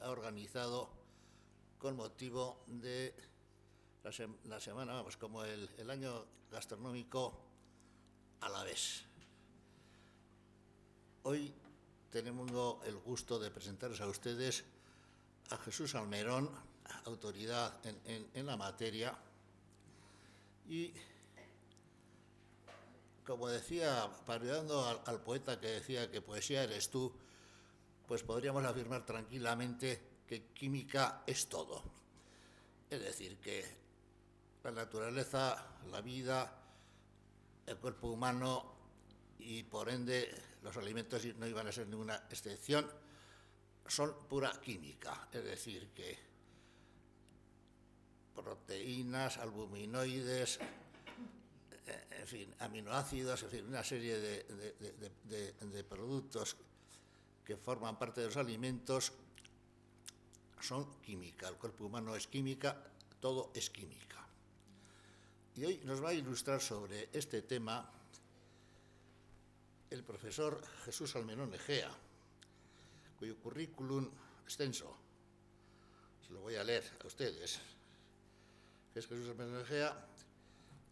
ha organizado con motivo de la semana, vamos, como el año gastronómico alavés. Hoy tenemos el gusto de presentaros a ustedes a Jesús Salmerón, autoridad en la materia, y como decía, parodiando al poeta que decía que poesía eres tú, pues podríamos afirmar tranquilamente que química es todo. Es decir, que la naturaleza, la vida, el cuerpo humano y por ende los alimentos no iban a ser ninguna excepción, son pura química. Es decir, que proteínas, albuminoides, en fin, aminoácidos, en fin, una serie de productos que forman parte de los alimentos son química. El cuerpo humano es química, todo es química. Y hoy nos va a ilustrar sobre este tema el profesor Jesús Salmerón Egea, cuyo currículum extenso, se lo voy a leer a ustedes, que es Jesús Salmerón Egea,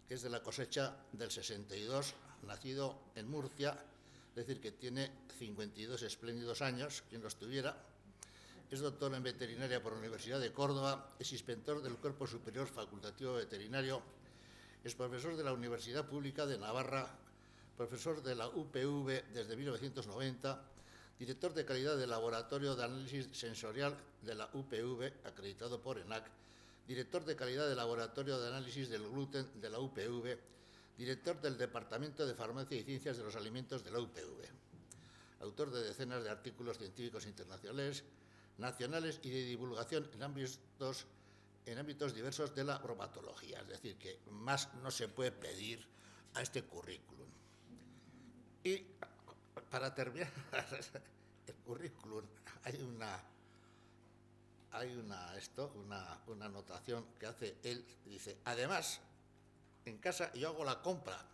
que es de la cosecha del 62, nacido en Murcia, es decir, que tiene 52 espléndidos años, quien los tuviera. Es doctor en veterinaria por la Universidad de Córdoba, es inspector del Cuerpo Superior Facultativo Veterinario, es profesor de la Universidad Pública de Navarra, profesor de la UPV desde 1990, director de calidad del Laboratorio de Análisis Sensorial de la UPV, acreditado por ENAC, director de calidad del Laboratorio de Análisis del Gluten de la UPV, director del Departamento de Farmacia y Ciencias de los Alimentos de la UPV, autor de decenas de artículos científicos internacionales, nacionales y de divulgación en ámbitos diversos de la bromatología. Es decir, que más no se puede pedir a este currículum. Y para terminar el currículum hay una anotación que hace él, dice: además, en casa yo hago la compra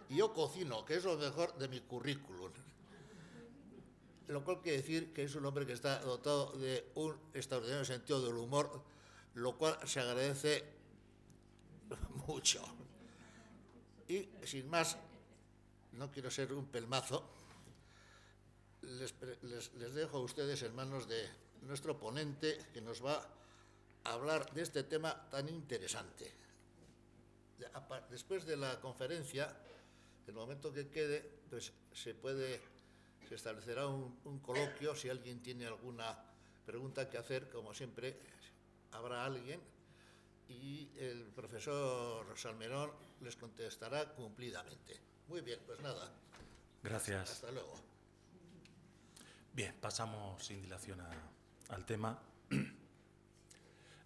y yo cocino, que es lo mejor de mi currículum. Lo cual quiere decir que es un hombre que está dotado de un extraordinario sentido del humor, lo cual se agradece mucho. Y sin más, no quiero ser un pelmazo, les dejo a ustedes en manos de nuestro ponente, que nos va a hablar de este tema tan interesante. Después de la conferencia, en el momento que quede, pues se establecerá un coloquio. Si alguien tiene alguna pregunta que hacer, como siempre, habrá alguien y el profesor Salmerón les contestará cumplidamente. Muy bien, pues nada. Gracias. Hasta luego. Bien, pasamos sin dilación al tema.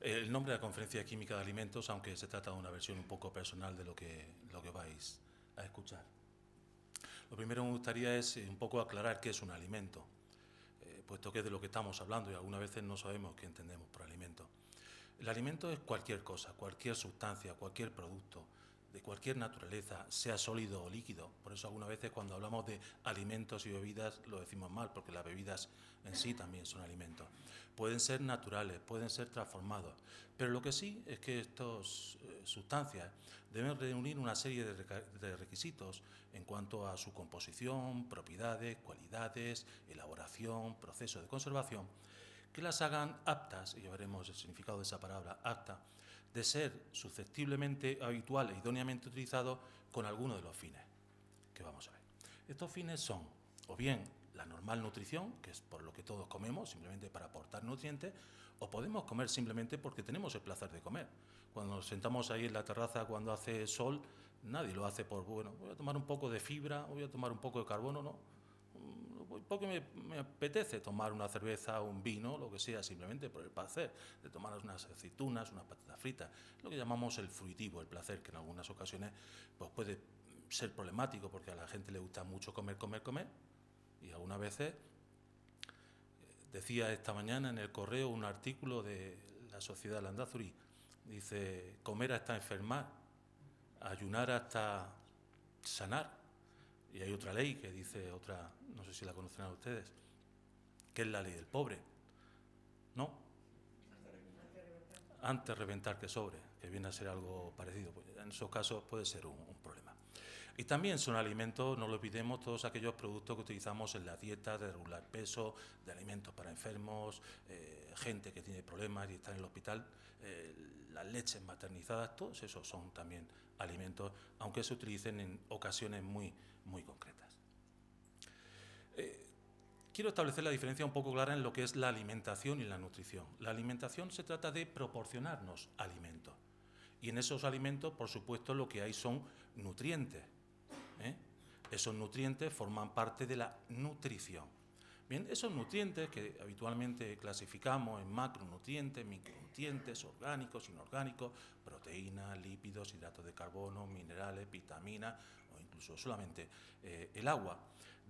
El nombre de la Conferencia de Química de Alimentos, aunque se trata de una versión un poco personal de lo que vais a escuchar. Lo primero que me gustaría es un poco aclarar qué es un alimento, puesto que es de lo que estamos hablando y algunas veces no sabemos qué entendemos por alimento. El alimento es cualquier cosa, cualquier sustancia, cualquier producto, de cualquier naturaleza, sea sólido o líquido. Por eso algunas veces cuando hablamos de alimentos y bebidas lo decimos mal, porque las bebidas en sí también son alimentos. Pueden ser naturales, pueden ser transformados, pero lo que sí es que estas sustancias deben reunir una serie de requisitos en cuanto a su composición, propiedades, cualidades, elaboración, proceso de conservación, que las hagan aptas, y ya veremos el significado de esa palabra, apta, de ser susceptiblemente habitual e idóneamente utilizado con alguno de los fines que vamos a ver. Estos fines son, o bien la normal nutrición, que es por lo que todos comemos, simplemente para aportar nutrientes, o podemos comer simplemente porque tenemos el placer de comer. Cuando nos sentamos ahí en la terraza cuando hace sol, nadie lo hace por, bueno, voy a tomar un poco de fibra, voy a tomar un poco de carbono, no. Porque me apetece tomar una cerveza, un vino, lo que sea, simplemente por el placer de tomar unas aceitunas, unas patatas fritas, lo que llamamos el fruitivo, el placer, que en algunas ocasiones pues puede ser problemático porque a la gente le gusta mucho comer, y algunas veces, decía esta mañana en el correo un artículo de la Sociedad Landazuri, dice: comer hasta enfermar, ayunar hasta sanar. Y hay otra ley que dice, no sé si la conocerán ustedes, que es la ley del pobre. ¿No? Antes reventar que sobre, que viene a ser algo parecido. Pues en esos casos puede ser un problema. Y también son alimentos, no lo olvidemos, todos aquellos productos que utilizamos en la dieta de regular peso, de alimentos para enfermos, gente que tiene problemas y está en el hospital, las leches maternizadas, todos esos son también alimentos, aunque se utilicen en ocasiones muy concretas. Quiero establecer la diferencia un poco clara en lo que es la alimentación y la nutrición. La alimentación se trata de proporcionarnos alimentos. Y en esos alimentos, por supuesto, lo que hay son nutrientes. Esos nutrientes forman parte de la nutrición. Bien, esos nutrientes que habitualmente clasificamos en macronutrientes, micronutrientes, orgánicos, inorgánicos, proteínas, lípidos, hidratos de carbono, minerales, vitaminas o incluso solamente el agua,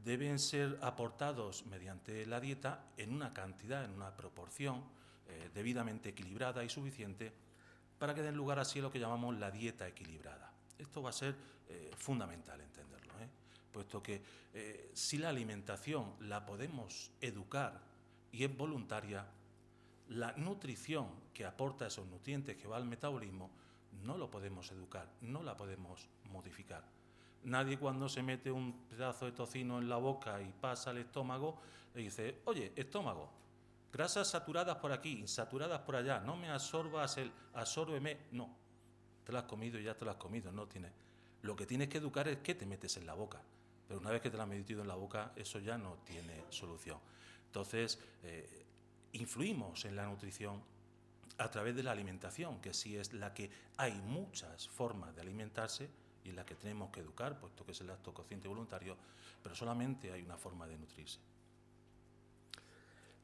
deben ser aportados mediante la dieta en una cantidad, en una proporción debidamente equilibrada y suficiente para que den lugar así a lo que llamamos la dieta equilibrada. Esto va a ser fundamental entenderlo, puesto que si la alimentación la podemos educar y es voluntaria, la nutrición que aporta esos nutrientes que va al metabolismo no lo podemos educar, no la podemos modificar. Nadie cuando se mete un pedazo de tocino en la boca y pasa al estómago le dice: oye, estómago, grasas saturadas por aquí, insaturadas por allá, no me absorbas absórbeme. No, te lo has comido y ya te lo has comido, no tienes. Lo que tienes que educar es qué te metes en la boca, pero una vez que te lo has metido en la boca, eso ya no tiene solución. Entonces, influimos en la nutrición a través de la alimentación, que sí es la que hay muchas formas de alimentarse y en la que tenemos que educar, puesto que es el acto consciente y voluntario, pero solamente hay una forma de nutrirse.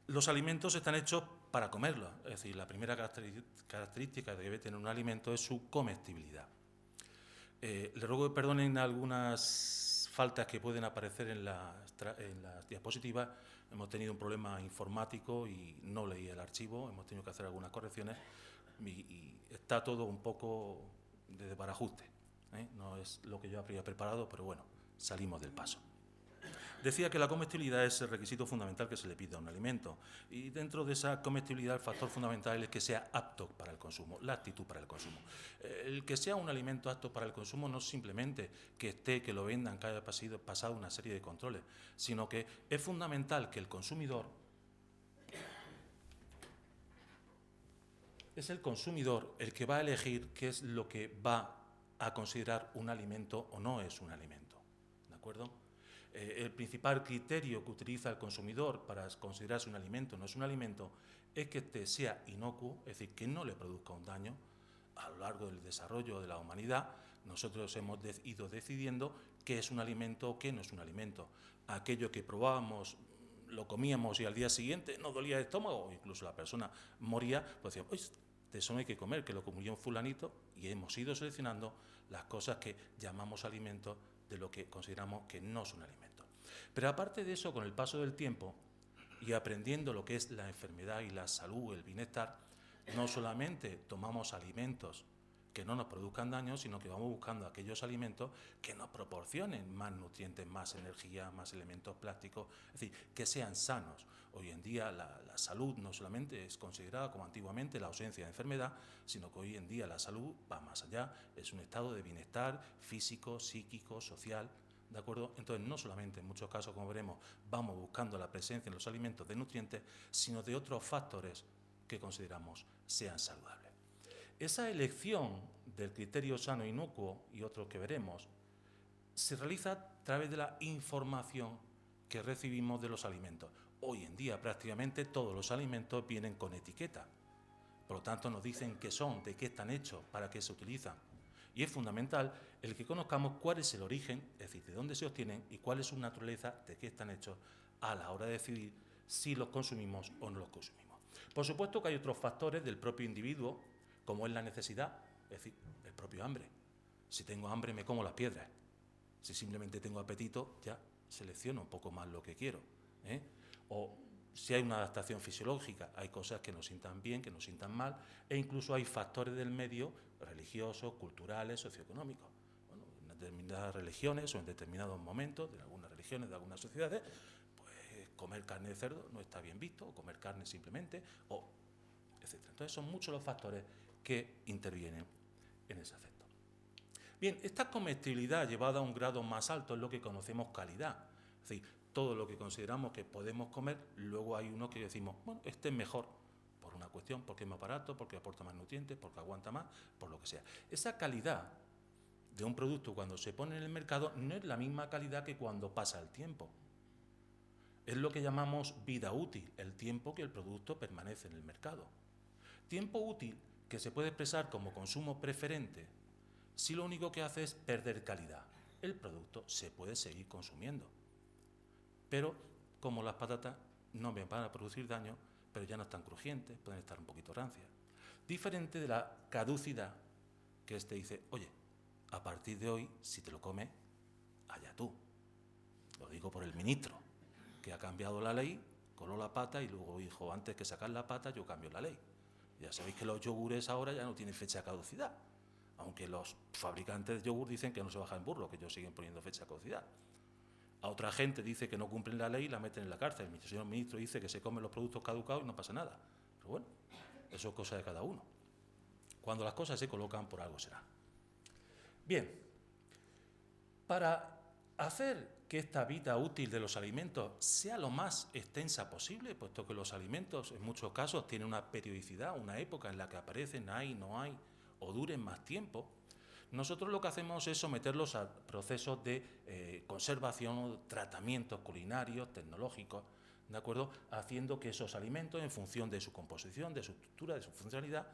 Los alimentos están hechos para comerlos, es decir, la primera característica que debe tener un alimento es su comestibilidad. Le ruego que perdonen algunas faltas que pueden aparecer en las diapositivas. Hemos tenido un problema informático y no leí el archivo, hemos tenido que hacer algunas correcciones y está todo un poco de desbarajuste. No es lo que yo habría preparado, pero bueno, salimos del paso. Decía que la comestibilidad es el requisito fundamental que se le pide a un alimento, y dentro de esa comestibilidad el factor fundamental es que sea apto para el consumo, la aptitud para el consumo. El que sea un alimento apto para el consumo no es simplemente que lo vendan, que haya pasado una serie de controles, sino que es fundamental que el consumidor es el consumidor el que va a elegir qué es lo que va a considerar un alimento o no es un alimento, ¿de acuerdo? El principal criterio que utiliza el consumidor para considerarse un alimento o no es un alimento es que este sea inocuo, es decir, que no le produzca un daño. A lo largo del desarrollo de la humanidad, nosotros hemos ido decidiendo qué es un alimento o qué no es un alimento. Aquello que probábamos, lo comíamos y al día siguiente nos dolía el estómago, o incluso la persona moría, pues decíamos: oye, de eso no hay que comer, que lo comió un fulanito, y hemos ido seleccionando las cosas que llamamos alimentos de lo que consideramos que no son alimentos. Pero aparte de eso, con el paso del tiempo y aprendiendo lo que es la enfermedad y la salud, el bienestar, no solamente tomamos alimentos que no nos produzcan daño, sino que vamos buscando aquellos alimentos que nos proporcionen más nutrientes, más energía, más elementos plásticos, es decir, que sean sanos. Hoy en día la salud no solamente es considerada como antiguamente la ausencia de enfermedad, sino que hoy en día la salud va más allá, es un estado de bienestar físico, psíquico, social, ¿de acuerdo? Entonces, no solamente en muchos casos, como veremos, vamos buscando la presencia en los alimentos de nutrientes, sino de otros factores que consideramos sean saludables. Esa elección del criterio sano e inocuo y otros que veremos se realiza a través de la información que recibimos de los alimentos. Hoy en día prácticamente todos los alimentos vienen con etiqueta. Por lo tanto, nos dicen qué son, de qué están hechos, para qué se utilizan. Y es fundamental el que conozcamos cuál es el origen, es decir, de dónde se obtienen y cuál es su naturaleza, de qué están hechos, a la hora de decidir si los consumimos o no los consumimos. Por supuesto que hay otros factores del propio individuo, como es la necesidad, es decir, el propio hambre. Si tengo hambre me como las piedras. Si simplemente tengo apetito, ya selecciono un poco más lo que quiero. O si hay una adaptación fisiológica, hay cosas que nos sientan bien, que nos sientan mal, e incluso hay factores del medio, religiosos, culturales, socioeconómicos. Bueno, en determinadas religiones o en determinados momentos, de algunas religiones, de algunas sociedades, pues comer carne de cerdo no está bien visto, o comer carne simplemente, o etc. Entonces son muchos los factores que intervienen en ese aspecto. Bien, esta comestibilidad llevada a un grado más alto es lo que conocemos calidad. Es decir, todo lo que consideramos que podemos comer, luego hay uno que decimos, bueno, este es mejor, por una cuestión, porque es más barato, porque aporta más nutrientes, porque aguanta más, por lo que sea. Esa calidad de un producto cuando se pone en el mercado no es la misma calidad que cuando pasa el tiempo. Es lo que llamamos vida útil, el tiempo que el producto permanece en el mercado. Tiempo útil que se puede expresar como consumo preferente si lo único que hace es perder calidad. El producto se puede seguir consumiendo. Pero como las patatas no me van a producir daño, pero ya no están crujientes, pueden estar un poquito rancias. Diferente de la caducidad, que te dice, oye, a partir de hoy, si te lo comes, allá tú. Lo digo por el ministro, que ha cambiado la ley, coló la pata y luego dijo, antes que sacar la pata, yo cambio la ley. Ya sabéis que los yogures ahora ya no tienen fecha de caducidad, aunque los fabricantes de yogur dicen que no se baja en burro, que ellos siguen poniendo fecha de caducidad. A otra gente dice que no cumplen la ley y la meten en la cárcel. El señor ministro dice que se comen los productos caducados y no pasa nada. Pero bueno, eso es cosa de cada uno. Cuando las cosas se colocan, por algo será. Bien, para hacer que esta vida útil de los alimentos sea lo más extensa posible, puesto que los alimentos en muchos casos tienen una periodicidad, una época en la que aparecen, hay, no hay, o duren más tiempo, nosotros lo que hacemos es someterlos a procesos de conservación o tratamientos culinarios, tecnológicos, ¿de acuerdo? Haciendo que esos alimentos, en función de su composición, de su estructura, de su funcionalidad,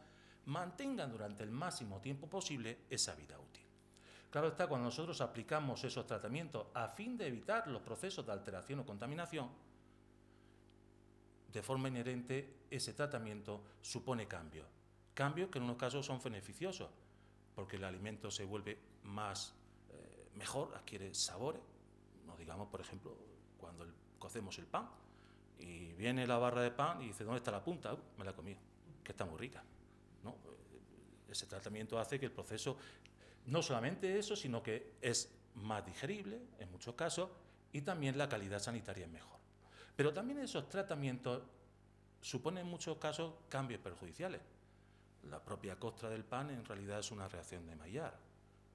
mantengan durante el máximo tiempo posible esa vida útil. Claro está, cuando nosotros aplicamos esos tratamientos a fin de evitar los procesos de alteración o contaminación, de forma inherente ese tratamiento supone cambios. Cambios que en unos casos son beneficiosos, porque el alimento se vuelve más mejor, adquiere sabores. No digamos, por ejemplo, cuando cocemos el pan y viene la barra de pan y dice, ¿dónde está la punta? Me la he comido, que está muy rica, ¿no? Ese tratamiento hace que el proceso, no solamente eso, sino que es más digerible en muchos casos y también la calidad sanitaria es mejor. Pero también esos tratamientos suponen en muchos casos cambios perjudiciales. La propia costra del pan en realidad es una reacción de Maillard,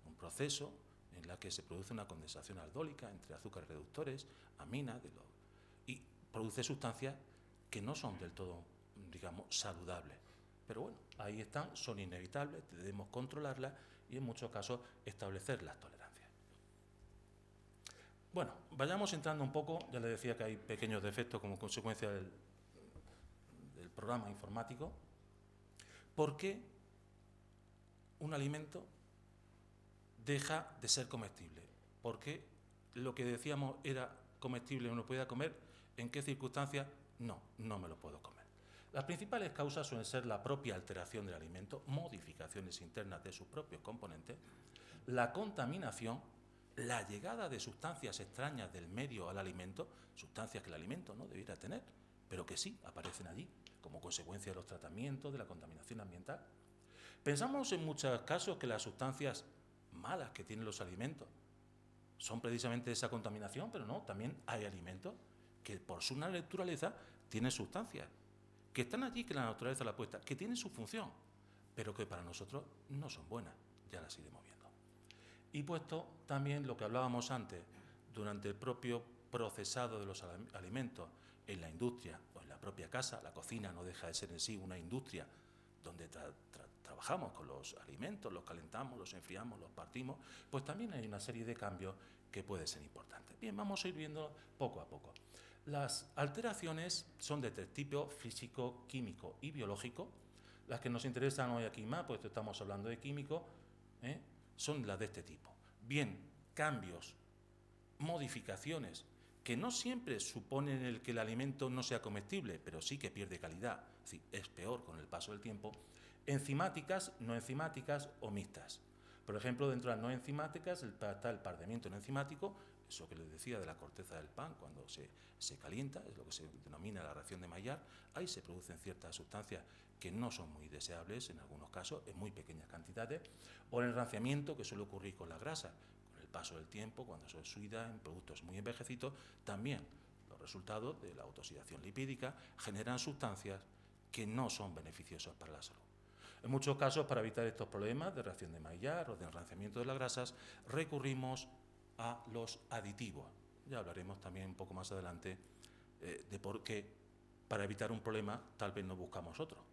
un proceso en la que se produce una condensación aldólica entre azúcares reductores, aminas, y produce sustancias que no son del todo, digamos, saludables. Pero bueno, ahí están, son inevitables, debemos controlarlas y en muchos casos establecer las tolerancias. Bueno, vayamos entrando un poco, ya les decía que hay pequeños defectos como consecuencia del programa informático. ¿Por qué un alimento deja de ser comestible? ¿Por qué lo que decíamos era comestible o no podía comer? ¿En qué circunstancias? No me lo puedo comer. Las principales causas suelen ser la propia alteración del alimento, modificaciones internas de sus propios componentes, la contaminación, la llegada de sustancias extrañas del medio al alimento, sustancias que el alimento no debiera tener, pero que sí aparecen allí, como consecuencia de los tratamientos, de la contaminación ambiental. Pensamos en muchos casos que las sustancias malas que tienen los alimentos son precisamente esa contaminación, pero no, también hay alimentos que por su naturaleza tienen sustancias, que están allí, que la naturaleza la ha puesto, que tienen su función, pero que para nosotros no son buenas, ya las iremos viendo. Y puesto también lo que hablábamos antes, durante el propio procesado de los alimentos en la industria o en la propia casa, la cocina no deja de ser en sí una industria donde trabajamos con los alimentos, los calentamos, los enfriamos, los partimos, pues también hay una serie de cambios que pueden ser importantes. Bien, vamos a ir viendo poco a poco. Las alteraciones son de tres tipos: físico, químico y biológico. Las que nos interesan hoy aquí más, pues estamos hablando de químico, son las de este tipo. Bien, cambios, modificaciones, que no siempre suponen el que el alimento no sea comestible, pero sí que pierde calidad, es decir, es peor con el paso del tiempo. Enzimáticas, no enzimáticas o mixtas. Por ejemplo, dentro de las no enzimáticas está el pardamiento no enzimático, eso que les decía de la corteza del pan, cuando se calienta, es lo que se denomina la reacción de Maillard. Ahí se producen ciertas sustancias que no son muy deseables en algunos casos, en muy pequeñas cantidades, o el enranciamiento que suele ocurrir con la grasa. Con el paso del tiempo, cuando se oxida en productos muy envejecidos, también los resultado de la autooxidación lipídica, generan sustancias que no son beneficiosas para la salud. En muchos casos, para evitar estos problemas de reacción de Maillard o de enranciamiento de las grasas, recurrimos a los aditivos. Ya hablaremos también un poco más adelante de por qué, para evitar un problema, tal vez no buscamos otro.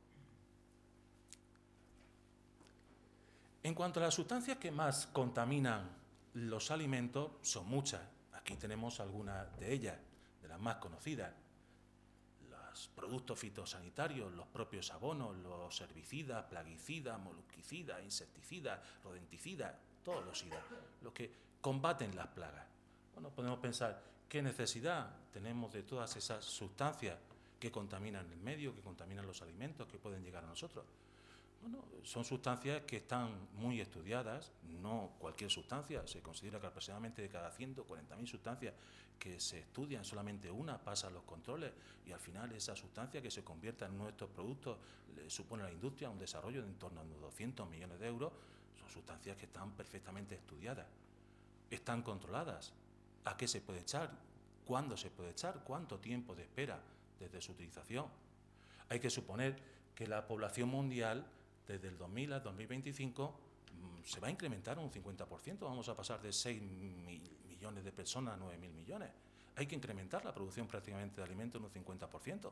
En cuanto a las sustancias que más contaminan los alimentos, son muchas. Aquí tenemos algunas de ellas, de las más conocidas. Los productos fitosanitarios, los propios abonos, los herbicidas, plaguicidas, molusquicidas, insecticidas, rodenticidas, todos los IDA, los que combaten las plagas. Bueno, podemos pensar, ¿qué necesidad tenemos de todas esas sustancias que contaminan el medio, que contaminan los alimentos, que pueden llegar a nosotros? Bueno, son sustancias que están muy estudiadas, no cualquier sustancia. Se considera que aproximadamente de cada 140.000 sustancias que se estudian, solamente una pasa los controles, y al final esa sustancia que se convierta en nuestros productos le supone a la industria un desarrollo de en torno a unos 200 millones de euros. Son sustancias que están perfectamente estudiadas, están controladas. ¿A qué se puede echar? ¿Cuándo se puede echar? ¿Cuánto tiempo de espera desde su utilización? Hay que suponer que la población mundial desde el 2000 al 2025 se va a incrementar un 50%, vamos a pasar de 6 millones de personas a 9.000 millones. Hay que incrementar la producción prácticamente de alimentos en un 50%.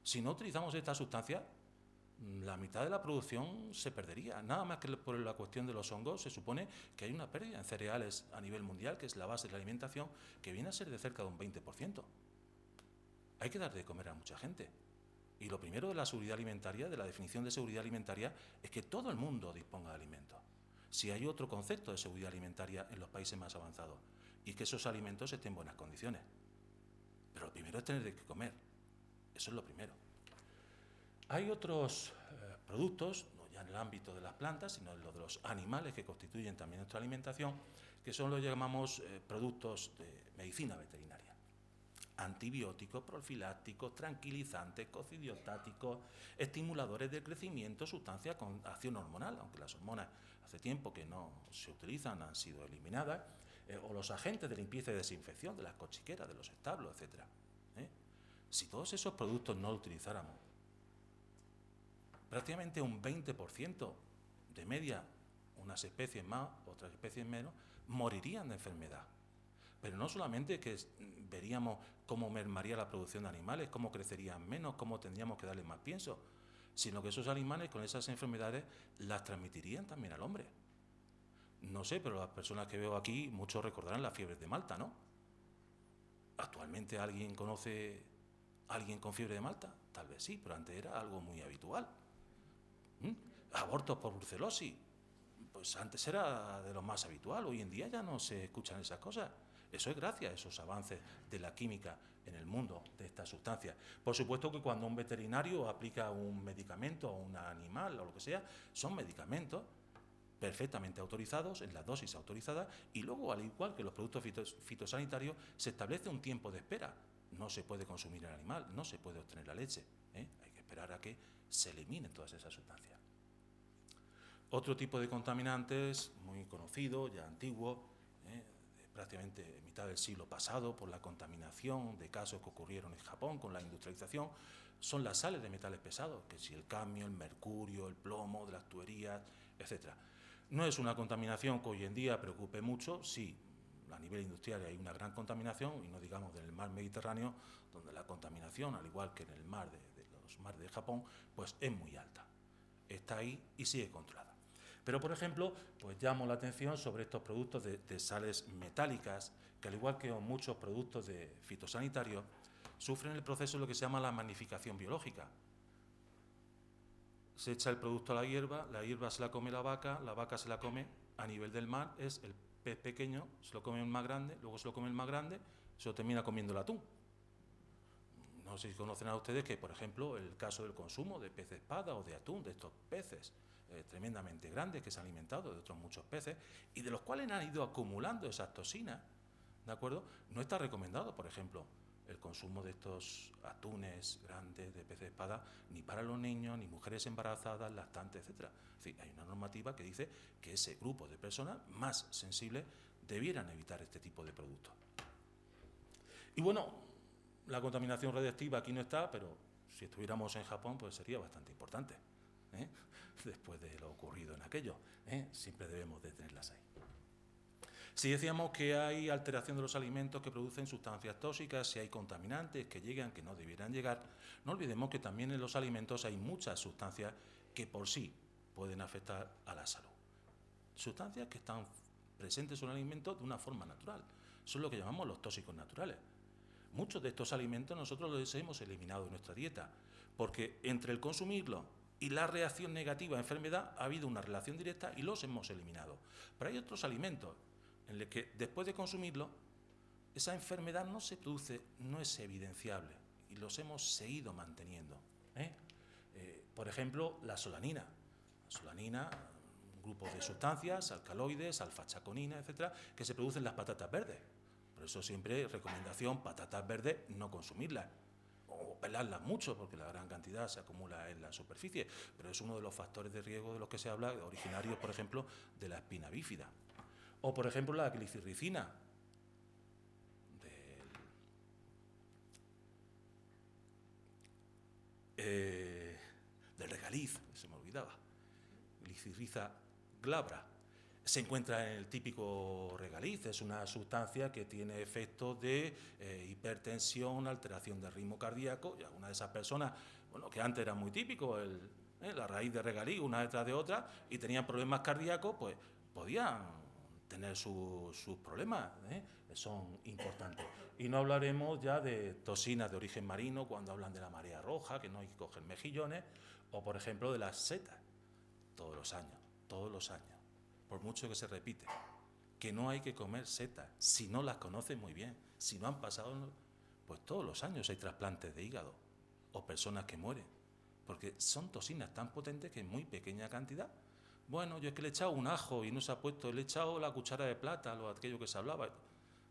Si no utilizamos esta sustancia, la mitad de la producción se perdería. Nada más que por la cuestión de los hongos, se supone que hay una pérdida en cereales a nivel mundial, que es la base de la alimentación, que viene a ser de cerca de un 20%. Hay que dar de comer a mucha gente. Y lo primero de la seguridad alimentaria, de la definición de seguridad alimentaria, es que todo el mundo disponga de alimentos. Si hay otro concepto de seguridad alimentaria en los países más avanzados, y que esos alimentos estén en buenas condiciones. Pero lo primero es tener de qué comer. Eso es lo primero. Hay otros productos, no ya en el ámbito de las plantas, sino en lo de los animales que constituyen también nuestra alimentación, que son los llamamos productos de medicina veterinaria. Antibióticos, profilácticos, tranquilizantes, cocidiostáticos, estimuladores de crecimiento, sustancias con acción hormonal, aunque las hormonas hace tiempo que no se utilizan, han sido eliminadas, o los agentes de limpieza y desinfección de las cochiqueras, de los establos, etc. Si todos esos productos no los utilizáramos, prácticamente un 20% de media, unas especies más, otras especies menos, morirían de enfermedad. Pero no solamente que veríamos cómo mermaría la producción de animales, cómo crecerían menos, cómo tendríamos que darles más pienso, sino que esos animales con esas enfermedades las transmitirían también al hombre. No sé, pero las personas que veo aquí, muchos recordarán las fiebres de Malta, ¿no? ¿Actualmente alguien conoce a alguien con fiebre de Malta? Tal vez sí, pero antes era algo muy habitual. Abortos por brucelosis, pues antes era de lo más habitual, hoy en día ya no se escuchan esas cosas. Eso es gracias a esos avances de la química en el mundo de estas sustancias. Por supuesto que cuando un veterinario aplica un medicamento a un animal o lo que sea, son medicamentos perfectamente autorizados, en la dosis autorizada, y luego, al igual que los productos fitosanitarios, se establece un tiempo de espera. No se puede consumir el animal, no se puede obtener la leche. Hay que esperar a que se eliminen todas esas sustancias. Otro tipo de contaminantes, muy conocido, ya antiguo, prácticamente en mitad del siglo pasado, por la contaminación de casos que ocurrieron en Japón con la industrialización, son las sales de metales pesados, que si el cadmio, el mercurio, el plomo, de las tuberías, etc. No es una contaminación que hoy en día preocupe mucho, sí, a nivel industrial hay una gran contaminación, y no digamos del mar Mediterráneo, donde la contaminación, al igual que en el mar los mares de Japón, pues es muy alta. Está ahí y sigue controlada. Pero, por ejemplo, pues llamo la atención sobre estos productos de sales metálicas, que al igual que muchos productos de fitosanitarios, sufren el proceso de lo que se llama la magnificación biológica. Se echa el producto a la hierba se la come la vaca se la come a nivel del mar, es el pez pequeño, se lo come el más grande, luego se lo come el más grande, se lo termina comiendo el atún. No sé si conocen a ustedes que, por ejemplo, el caso del consumo de pez espada o de atún, de estos peces tremendamente grandes que se han alimentado de otros muchos peces y de los cuales han ido acumulando esas toxinas, ¿de acuerdo? No está recomendado, por ejemplo, el consumo de estos atunes grandes de pez de espada ni para los niños, ni mujeres embarazadas, lactantes, etc. Es decir, hay una normativa que dice que ese grupo de personas más sensibles debieran evitar este tipo de productos. Y bueno, La contaminación radiactiva aquí no está, pero si estuviéramos en Japón, pues sería bastante importante, ¿eh? Después de lo ocurrido en aquello, ¿eh? Siempre debemos de tenerlas ahí. Si decíamos que hay alteración de los alimentos que producen sustancias tóxicas, si hay contaminantes que llegan, que no debieran llegar, no olvidemos que también en los alimentos hay muchas sustancias que por sí pueden afectar a la salud. Sustancias que están presentes en un alimento de una forma natural. Son lo que llamamos los tóxicos naturales. Muchos de estos alimentos nosotros los hemos eliminado de nuestra dieta, porque entre el consumirlo y la reacción negativa a enfermedad ha habido una relación directa y los hemos eliminado. Pero hay otros alimentos en los que después de consumirlo, esa enfermedad no se produce, no es evidenciable, y los hemos seguido manteniendo, ¿eh? Por ejemplo, la solanina. La solanina, un grupo de sustancias, alcaloides, alfa-chaconina, etcétera, que se producen en las patatas verdes. Por eso siempre recomendación, patatas verdes, no consumirlas. O pelarlas mucho, porque la gran cantidad se acumula en la superficie. Pero es uno de los factores de riesgo de los que se habla, originarios, por ejemplo, de la espina bífida. O, por ejemplo, la glicirricina, del regaliz, se me olvidaba, Glicirriza glabra. Se encuentra en el típico regaliz, es una sustancia que tiene efectos de hipertensión, alteración del ritmo cardíaco, y algunas de esas personas, bueno, que antes era muy típico, la raíz de regaliz una detrás de otra, y tenían problemas cardíacos, pues podían tener sus problemas, son importantes. Y no hablaremos ya de toxinas de origen marino cuando hablan de la marea roja, que no hay que coger mejillones, o por ejemplo de las setas, todos los años, por mucho que se repite, que no hay que comer setas, si no las conoces muy bien, si no han pasado, pues todos los años hay trasplantes de hígado, o personas que mueren, porque son toxinas tan potentes que en muy pequeña cantidad. Bueno, yo es que le he echado un ajo y no se ha puesto, le he echado la cuchara de plata, aquello que se hablaba,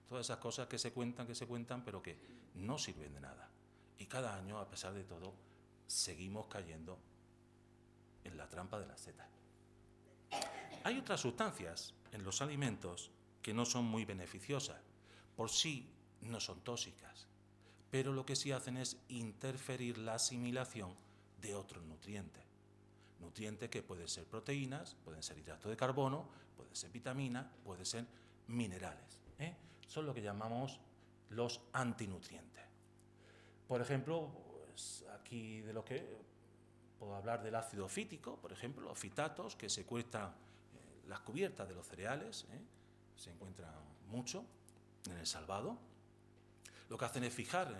todas esas cosas que se cuentan, pero que no sirven de nada. Y cada año, a pesar de todo, seguimos cayendo en la trampa de las setas. Hay otras sustancias en los alimentos que no son muy beneficiosas, por sí no son tóxicas, pero lo que sí hacen es interferir la asimilación de otros nutrientes. Nutrientes que pueden ser proteínas, pueden ser hidratos de carbono, pueden ser vitaminas, pueden ser minerales, Son lo que llamamos los antinutrientes. Por ejemplo, pues aquí de lo que puedo hablar del ácido fítico, por ejemplo, los fitatos que secuestran las cubiertas de los cereales, se encuentran mucho en el salvado. Lo que hacen es fijar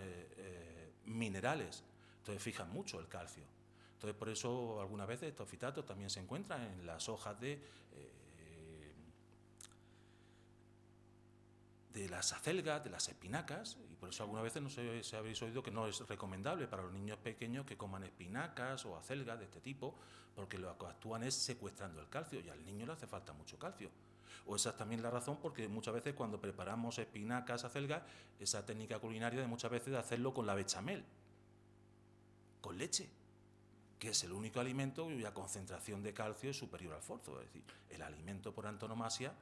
minerales, entonces fijan mucho el calcio. Entonces, por eso, algunas veces estos fitatos también se encuentran en las hojas de las acelgas, de las espinacas, y por eso algunas veces no sé si habéis oído que no es recomendable para los niños pequeños que coman espinacas o acelgas de este tipo, porque lo que actúan es secuestrando el calcio, y al niño le hace falta mucho calcio. O esa es también la razón porque muchas veces cuando preparamos espinacas, acelgas, esa técnica culinaria de muchas veces de hacerlo con la bechamel, con leche, que es el único alimento cuya concentración de calcio es superior al fosfato, es decir, el alimento por antonomasia.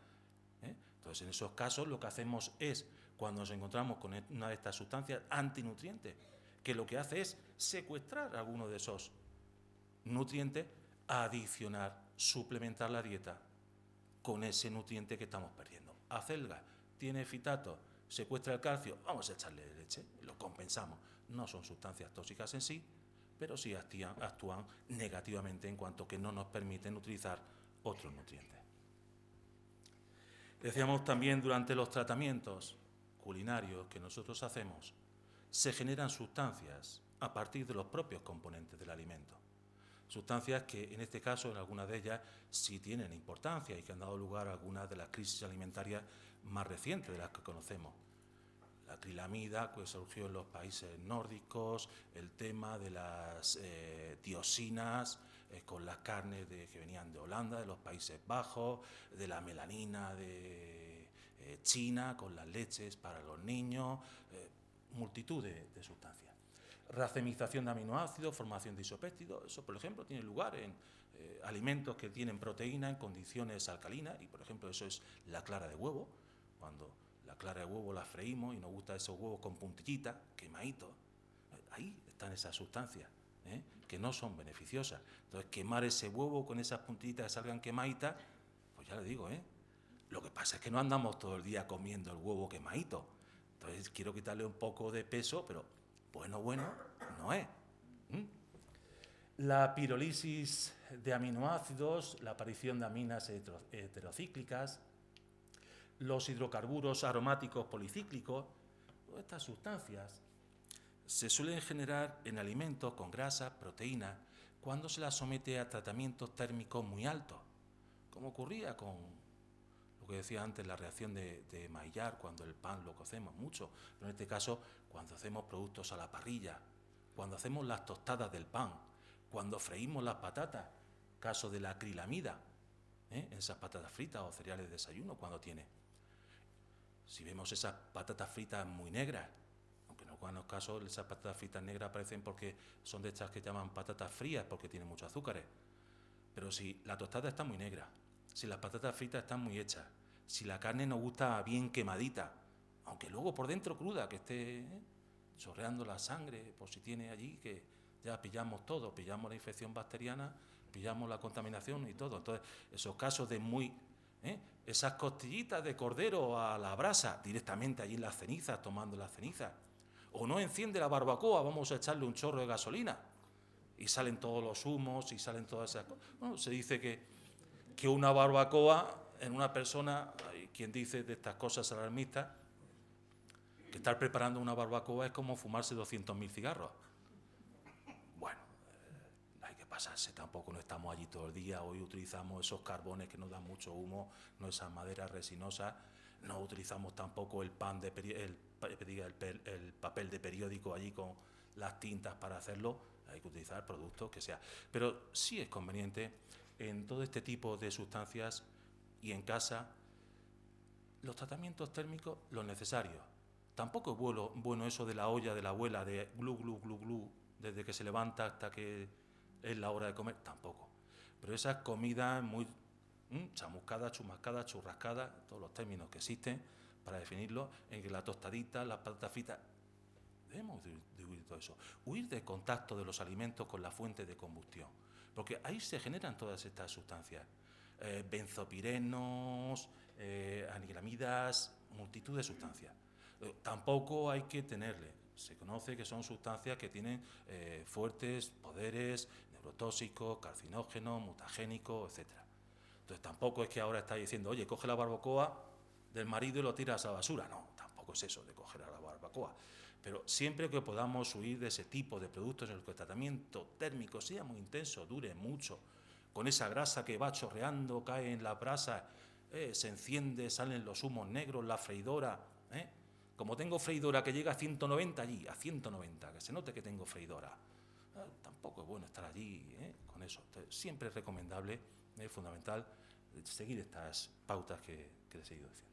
Entonces, en esos casos lo que hacemos es, cuando nos encontramos con una de estas sustancias antinutrientes, que lo que hace es secuestrar algunos de esos nutrientes, adicionar, suplementar la dieta con ese nutriente que estamos perdiendo. Acelga, tiene fitato, secuestra el calcio, vamos a echarle leche, lo compensamos. No son sustancias tóxicas en sí, pero sí actúan negativamente en cuanto que no nos permiten utilizar otros nutrientes. Decíamos también, durante los tratamientos culinarios que nosotros hacemos, se generan sustancias a partir de los propios componentes del alimento. Sustancias que, en este caso, en algunas de ellas sí tienen importancia y que han dado lugar a algunas de las crisis alimentarias más recientes de las que conocemos. La acrilamida, que surgió en los países nórdicos, el tema de las dioxinas con las carnes que venían de Holanda, de los Países Bajos, de la melanina de China, con las leches para los niños, multitud de sustancias. Racemización de aminoácidos, formación de isopéptidos, eso por ejemplo tiene lugar en alimentos que tienen proteína en condiciones alcalinas, y por ejemplo eso es la clara de huevo, cuando la clara de huevo la freímos y nos gustan esos huevos con puntillitas, quemaditos. Ahí están esas sustancias, que no son beneficiosas. Entonces, quemar ese huevo con esas puntillitas que salgan quemaditas, pues ya le digo, lo que pasa es que no andamos todo el día comiendo el huevo quemadito. Entonces, quiero quitarle un poco de peso, pero bueno no es. La pirólisis de aminoácidos, la aparición de aminas heterocíclicas, los hidrocarburos aromáticos policíclicos, todas estas sustancias se suelen generar en alimentos con grasa, proteína, cuando se las somete a tratamientos térmicos muy altos, como ocurría con lo que decía antes, la reacción de Maillard, cuando el pan lo cocemos mucho, pero en este caso cuando hacemos productos a la parrilla, cuando hacemos las tostadas del pan, cuando freímos las patatas, caso de la acrilamida, en esas patatas fritas o cereales de desayuno, cuando tiene. Si vemos esas patatas fritas muy negras, aunque en algunos casos esas patatas fritas negras aparecen porque son de estas que llaman patatas frías porque tienen muchos azúcares, pero si la tostada está muy negra, si las patatas fritas están muy hechas, si la carne nos gusta bien quemadita, aunque luego por dentro cruda, que esté chorreando la sangre, por si tiene allí, que ya pillamos todo, pillamos la infección bacteriana, pillamos la contaminación y todo. Entonces, esos casos de esas costillitas de cordero a la brasa, directamente allí en las cenizas, tomando las cenizas. O no enciende la barbacoa, vamos a echarle un chorro de gasolina. Y salen todos los humos y salen todas esas cosas. Bueno, se dice que una barbacoa en una persona, hay quien dice de estas cosas alarmistas, que estar preparando una barbacoa es como fumarse 200.000 cigarros. Bueno, hay que pasarse, tampoco no estamos allí todo el día. Hoy utilizamos esos carbones que nos dan mucho humo, no esas maderas resinosas, no utilizamos tampoco el papel de periódico allí con las tintas para hacerlo, hay que utilizar productos que sea. Pero sí es conveniente en todo este tipo de sustancias y en casa los tratamientos térmicos, los necesarios. Tampoco es bueno eso de la olla de la abuela, de glu, glu, glu, glu, desde que se levanta hasta que es la hora de comer, tampoco. Pero esas comidas muy chamuscadas, chumascadas, churrascadas, todos los términos que existen para definirlo, en que la tostadita, las patatas fritas, debemos de huir de todo eso. Huir del contacto de los alimentos con la fuente de combustión, porque ahí se generan todas estas sustancias. Benzopirenos, anilamidas, multitud de sustancias. Tampoco hay que tenerle. Se conoce que son sustancias que tienen fuertes poderes neurotóxicos, carcinógenos, mutagénicos, etc. Entonces tampoco es que ahora está diciendo, oye, coge la barbacoa del marido y lo tiras a la basura. No, tampoco es eso de coger a la barbacoa. Pero siempre que podamos huir de ese tipo de productos en los que el tratamiento térmico sea muy intenso, dure mucho, con esa grasa que va chorreando, cae en la brasa, se enciende, salen los humos negros, la freidora. Como tengo freidora que llega a 190 allí, a 190, que se note que tengo freidora. Tampoco es bueno estar allí con eso. Entonces, siempre es recomendable, es fundamental, seguir estas pautas que les he ido diciendo.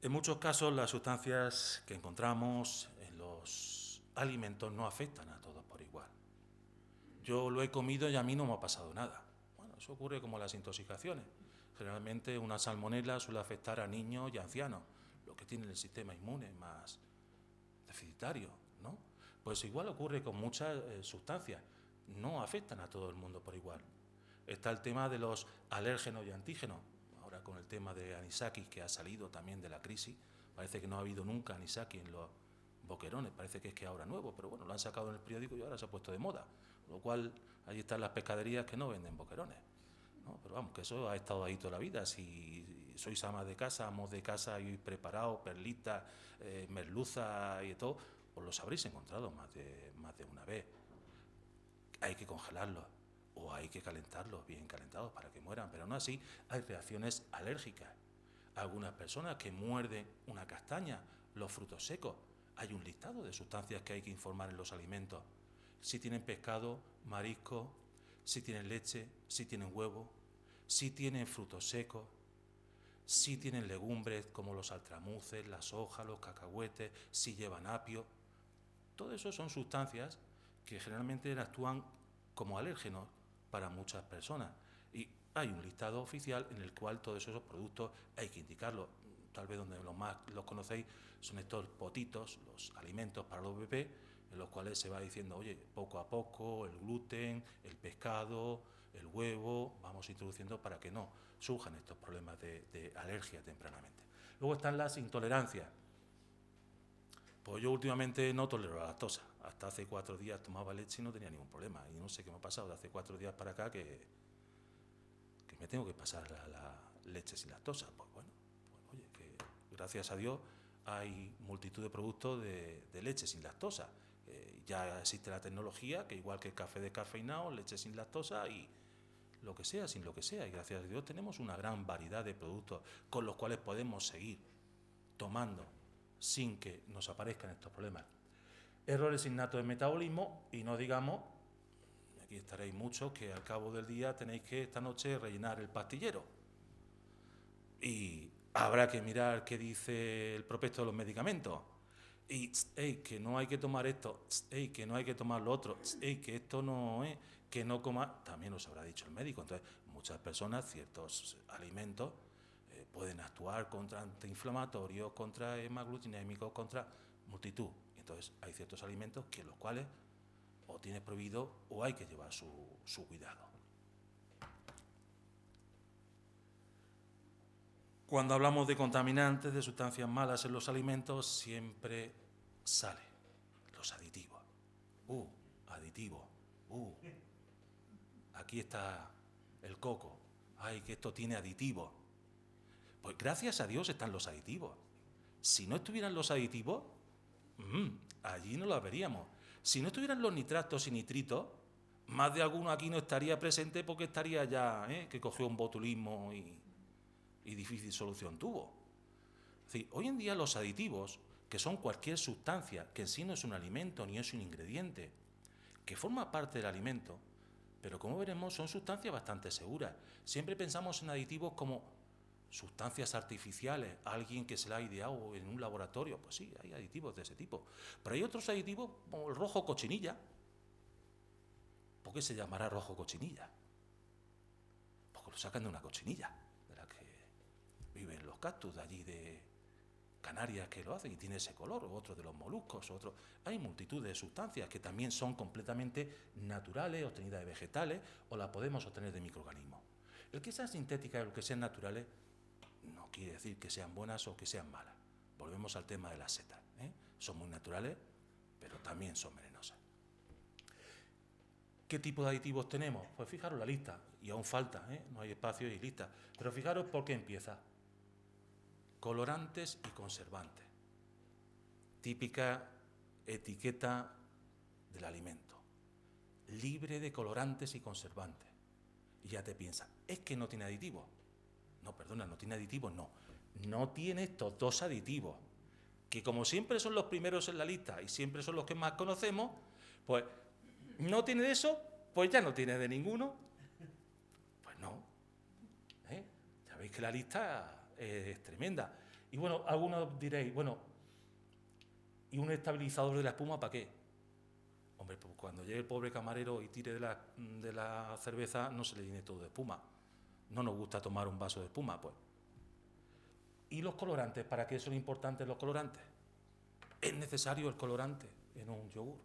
En muchos casos, las sustancias que encontramos en los alimentos no afectan a todos por igual. Yo lo he comido y a mí no me ha pasado nada. Bueno, eso ocurre como las intoxicaciones. Generalmente una salmonela suele afectar a niños y ancianos, los que tienen el sistema inmune más deficitario, ¿no? Pues igual ocurre con muchas sustancias, no afectan a todo el mundo por igual. Está el tema de los alérgenos y antígenos. Ahora con el tema de anisakis que ha salido también de la crisis, parece que no ha habido nunca anisakis en los boquerones, parece que es que ahora nuevo, pero bueno, lo han sacado en el periódico y ahora se ha puesto de moda, con lo cual allí están las pescaderías que no venden boquerones, ¿no? Pero vamos, que eso ha estado ahí toda la vida. Si sois amas de casa, amos de casa y preparados, perlitas, merluza y todo, os los habréis encontrado más de una vez. Hay que congelarlos o hay que calentarlos bien calentados para que mueran, pero no así. Hay reacciones alérgicas. Algunas personas que muerden una castaña, los frutos secos. Hay un listado de sustancias que hay que informar en los alimentos. Si tienen pescado, marisco, si tienen leche, si tienen huevo, si tienen frutos secos, si tienen legumbres como los altramuces, las hojas, los cacahuetes, si llevan apio. Todo eso son sustancias que generalmente actúan como alérgenos para muchas personas. Y hay un listado oficial en el cual todos esos productos hay que indicarlos. Tal vez donde los conocéis son estos potitos, los alimentos para los bebés, en los cuales se va diciendo, oye, poco a poco el gluten, el pescado, el huevo, vamos introduciendo para que no surjan estos problemas de alergia tempranamente. Luego están las intolerancias. Pues yo últimamente no tolero la lactosa. Hasta hace 4 días tomaba leche y no tenía ningún problema. Y no sé qué me ha pasado de hace 4 días para acá que me tengo que pasar la leche sin lactosa. Pues bueno, pues oye, que gracias a Dios hay multitud de productos de leche sin lactosa. Ya existe la tecnología, que igual que el café descafeinado, leche sin lactosa y lo que sea, sin lo que sea. Y gracias a Dios tenemos una gran variedad de productos con los cuales podemos seguir tomando sin que nos aparezcan estos problemas. Errores innatos de metabolismo, y no digamos, aquí estaréis muchos, que al cabo del día tenéis que esta noche rellenar el pastillero. Y habrá que mirar qué dice el prospecto de los medicamentos. Y que no hay que tomar esto, que no hay que tomar lo otro, que esto no es, que no coma, también os habrá dicho el médico. Entonces, muchas personas, ciertos alimentos, pueden actuar contra antiinflamatorios, contra hemaglucinémicos, contra multitud. Entonces, hay ciertos alimentos que los cuales o tienes prohibido o hay que llevar su cuidado. Cuando hablamos de contaminantes, de sustancias malas en los alimentos, siempre sale los aditivos. Aditivos. Aquí está el coco. Ay, que esto tiene aditivos. Pues gracias a Dios están los aditivos. Si no estuvieran los aditivos, allí no los veríamos. Si no estuvieran los nitratos y nitritos, más de alguno aquí no estaría presente porque estaría ya, que cogió un botulismo y difícil solución tuvo. Es decir, hoy en día los aditivos, que son cualquier sustancia que en sí no es un alimento ni es un ingrediente, que forma parte del alimento, pero como veremos son sustancias bastante seguras. Siempre pensamos en aditivos como sustancias artificiales, alguien que se la ha ideado en un laboratorio. Pues sí, hay aditivos de ese tipo. Pero hay otros aditivos como el rojo cochinilla. ¿Por qué se llamará rojo cochinilla? Porque lo sacan de una cochinilla, de la que viven los cactus de allí de Canarias que lo hacen y tiene ese color, o otro de los moluscos, otro. Hay multitud de sustancias que también son completamente naturales, obtenidas de vegetales, o las podemos obtener de microorganismos. El que sean sintéticas o el que sean naturales no quiere decir que sean buenas o que sean malas. Volvemos al tema de las setas. Son muy naturales, pero también son venenosas. ¿Qué tipo de aditivos tenemos? Pues fijaros la lista, y aún falta, no hay espacio y lista. Pero fijaros por qué empieza. Colorantes y conservantes. Típica etiqueta del alimento. Libre de colorantes y conservantes. Y ya te piensas, es que no tiene aditivos. No, perdona, no tiene aditivos, no. No tiene estos 2 aditivos, que como siempre son los primeros en la lista y siempre son los que más conocemos, pues no tiene de eso, pues ya no tiene de ninguno. Pues no. Ya veis que la lista es tremenda. Y bueno, algunos diréis, bueno, ¿y un estabilizador de la espuma para qué? Hombre, pues cuando llegue el pobre camarero y tire de la cerveza, no se le llene todo de espuma. No nos gusta tomar un vaso de espuma, pues. ¿Y los colorantes? ¿Para qué son importantes los colorantes? ¿Es necesario el colorante en un yogur?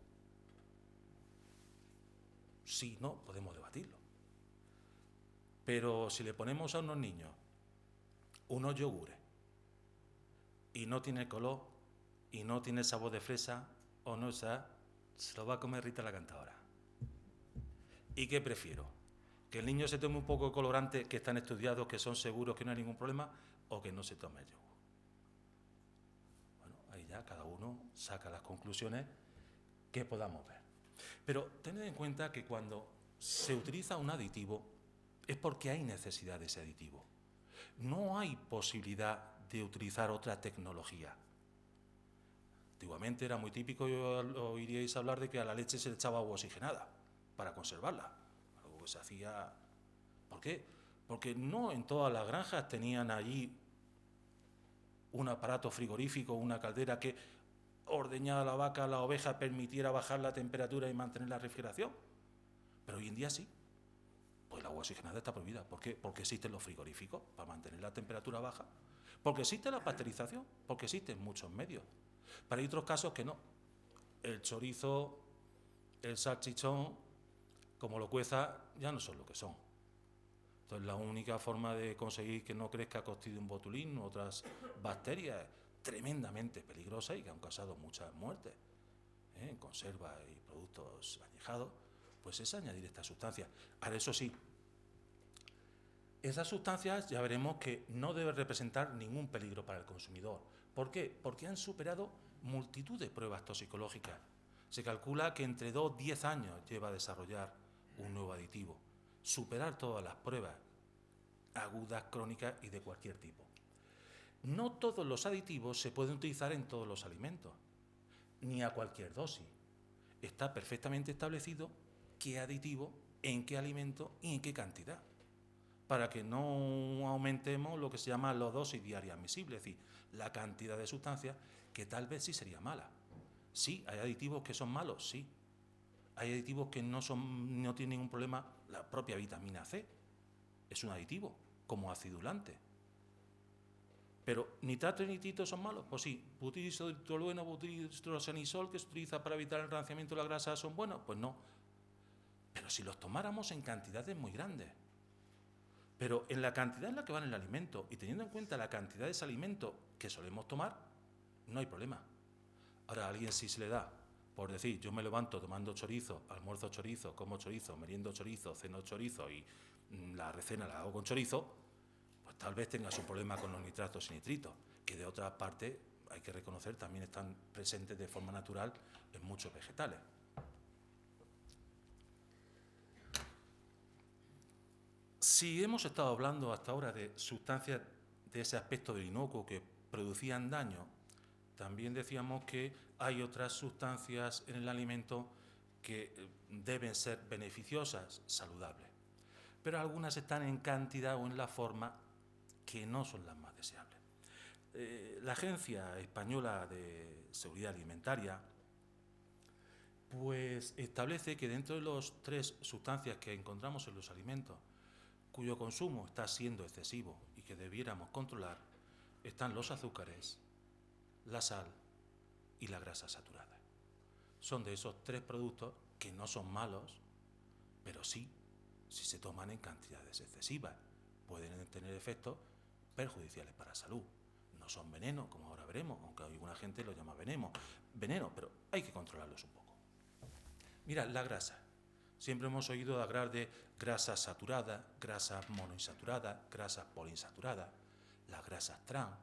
Sí, no, podemos debatirlo. Pero si le ponemos a unos niños unos yogures y no tiene color y no tiene sabor de fresa o no está, se lo va a comer Rita la cantadora. ¿Y qué prefiero? ¿Que el niño se tome un poco de colorante, que están estudiados, que son seguros, que no hay ningún problema, o que no se tome el yogur? Bueno, ahí ya cada uno saca las conclusiones que podamos ver. Pero tened en cuenta que cuando se utiliza un aditivo es porque hay necesidad de ese aditivo. No hay posibilidad de utilizar otra tecnología. Antiguamente era muy típico, oiríais hablar de que a la leche se le echaba agua oxigenada para conservarla. Algo que se hacía. ¿Por qué? Porque no en todas las granjas tenían allí un aparato frigorífico, una caldera que ordeñada la vaca, la oveja, permitiera bajar la temperatura y mantener la refrigeración. Pero hoy en día sí. Pues el agua oxigenada está prohibida. ¿Por qué? Porque existen los frigoríficos para mantener la temperatura baja, porque existe la pasteurización, porque existen muchos medios. Pero hay otros casos que no. El chorizo, el salchichón, como lo cueza, ya no son lo que son. Entonces, la única forma de conseguir que no crezca Clostridium botulinum u otras bacterias tremendamente peligrosas y que han causado muchas muertes en conservas y productos añejados, pues es añadir estas sustancias. Ahora, eso sí, esas sustancias ya veremos que no deben representar ningún peligro para el consumidor. ¿Por qué? Porque han superado multitud de pruebas toxicológicas. Se calcula que entre 2 y 10 años lleva a desarrollar un nuevo aditivo. Superar todas las pruebas agudas, crónicas y de cualquier tipo. No todos los aditivos se pueden utilizar en todos los alimentos, ni a cualquier dosis. Está perfectamente establecido qué aditivo, en qué alimento y en qué cantidad, para que no aumentemos lo que se llama la dosis diaria admisible, es decir, la cantidad de sustancias que tal vez sí sería mala. Sí, hay aditivos que son malos, sí. Hay aditivos que no tienen ningún problema. La propia vitamina C es un aditivo, como acidulante. Pero nitrato y nitrito son malos, pues sí. Butilisotolueno, butilhidroxanisol, que se utiliza para evitar el ranciamiento de la grasa, ¿son buenos? Pues no. Pero si los tomáramos en cantidades muy grandes, pero en la cantidad en la que van en el alimento y teniendo en cuenta la cantidad de ese alimento que solemos tomar, no hay problema. Ahora, a alguien sí se le da por decir, yo me levanto tomando chorizo, almuerzo chorizo, como chorizo, meriendo chorizo, ceno chorizo y la recena la hago con chorizo, pues tal vez tengas un problema con los nitratos y nitritos, que de otra parte hay que reconocer también están presentes de forma natural en muchos vegetales. Si hemos estado hablando hasta ahora de sustancias de ese aspecto del inocuo que producían daño, también decíamos que hay otras sustancias en el alimento que deben ser beneficiosas, saludables. Pero algunas están en cantidad o en la forma que no son las más deseables. La Agencia Española de Seguridad Alimentaria pues establece que dentro de las 3 sustancias que encontramos en los alimentos cuyo consumo está siendo excesivo y que debiéramos controlar, están los azúcares, la sal y la grasa saturada. Son de esos 3 productos que no son malos, pero sí, si se toman en cantidades excesivas, pueden tener efectos perjudiciales para la salud. No son veneno, como ahora veremos, aunque alguna gente lo llama veneno, pero hay que controlarlos un poco. Mira, la grasa. Siempre hemos oído hablar de grasas saturadas, grasas monoinsaturadas, grasas poliinsaturadas, las grasas trans.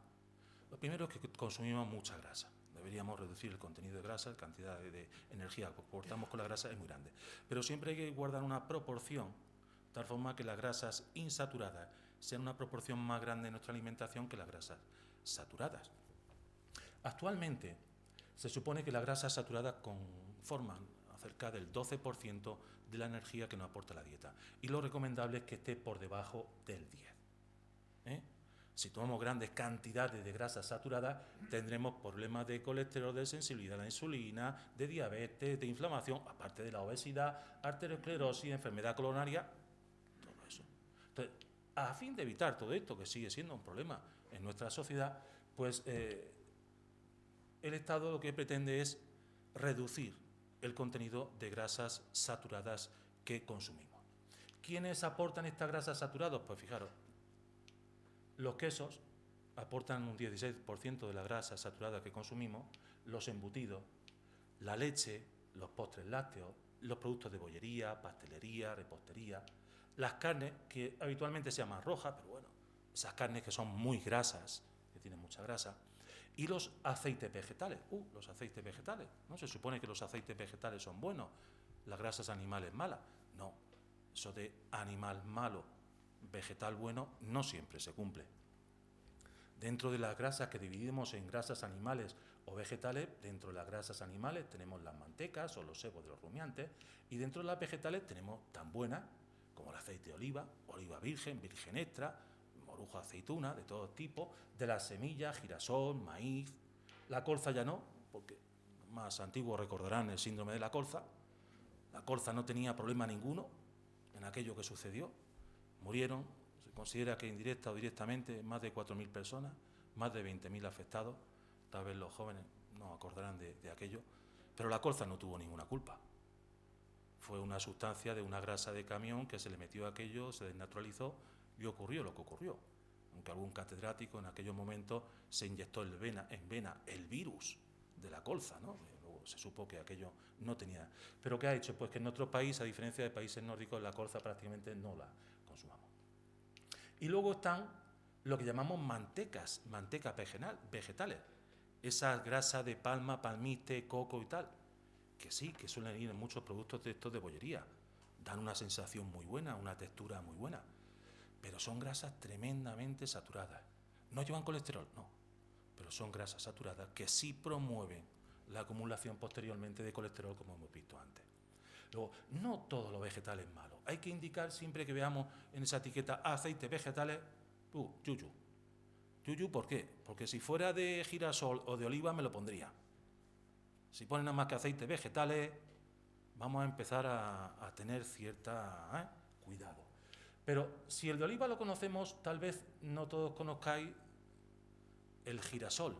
Lo primero es que consumimos mucha grasa. Deberíamos reducir el contenido de grasa, la cantidad de energía que aportamos con la grasa es muy grande. Pero siempre hay que guardar una proporción, de tal forma que las grasas insaturadas sean una proporción más grande en nuestra alimentación que las grasas saturadas. Actualmente se supone que las grasas saturadas conforman cerca del 12% de la energía que nos aporta la dieta. Y lo recomendable es que esté por debajo del 10%. Si tomamos grandes cantidades de grasas saturadas, tendremos problemas de colesterol, de sensibilidad a la insulina, de diabetes, de inflamación, aparte de la obesidad, arteriosclerosis, enfermedad coronaria, todo eso. Entonces, a fin de evitar todo esto, que sigue siendo un problema en nuestra sociedad, pues el Estado lo que pretende es reducir el contenido de grasas saturadas que consumimos. ¿Quiénes aportan estas grasas saturadas? Pues fijaros, los quesos aportan un 16% de la grasa saturada que consumimos, los embutidos, la leche, los postres lácteos, los productos de bollería, pastelería, repostería, las carnes que habitualmente se llaman rojas, pero bueno, esas carnes que son muy grasas, que tienen mucha grasa, y los aceites vegetales. Los aceites vegetales, ¿no? Se supone que los aceites vegetales son buenos, las grasas animales malas. No, eso de animal malo, vegetal bueno, no siempre se cumple. Dentro de las grasas que dividimos en grasas animales o vegetales, dentro de las grasas animales tenemos las mantecas o los sebos de los rumiantes, y dentro de las vegetales tenemos tan buenas como el aceite de oliva, oliva virgen, virgen extra, orujo, aceituna, de todo tipo, de las semillas, girasol, maíz. La colza ya no, porque los más antiguos recordarán el síndrome de la colza. La colza no tenía problema ninguno, en aquello que sucedió. Murieron, se considera que indirecta o directamente, más de 4.000 personas, más de 20.000 afectados. Tal vez los jóvenes no acordarán de aquello, pero la colza no tuvo ninguna culpa. Fue una sustancia de una grasa de camión que se le metió a aquello, se desnaturalizó y ocurrió lo que ocurrió. Aunque algún catedrático en aquellos momentos se inyectó en vena el virus de la colza, ¿no? Luego se supo que aquello no tenía. ¿Pero qué ha hecho? Pues que en nuestro país, a diferencia de países nórdicos, la colza prácticamente no la consumamos. Y luego están lo que llamamos mantecas vegetales. Esas grasas de palma, palmite, coco y tal, que sí, que suelen ir en muchos productos de estos de bollería. Dan una sensación muy buena, una textura muy buena, pero son grasas tremendamente saturadas. No llevan colesterol, no, pero son grasas saturadas que sí promueven la acumulación posteriormente de colesterol, como hemos visto antes. Luego, no todos los vegetales malos. Hay que indicar siempre que veamos en esa etiqueta aceites vegetales, yuyu. Yuyu, ¿por qué? Porque si fuera de girasol o de oliva me lo pondría. Si ponen nada más que aceites vegetales, vamos a empezar a tener cierta cuidado. Pero si el de oliva lo conocemos, tal vez no todos conozcáis el girasol.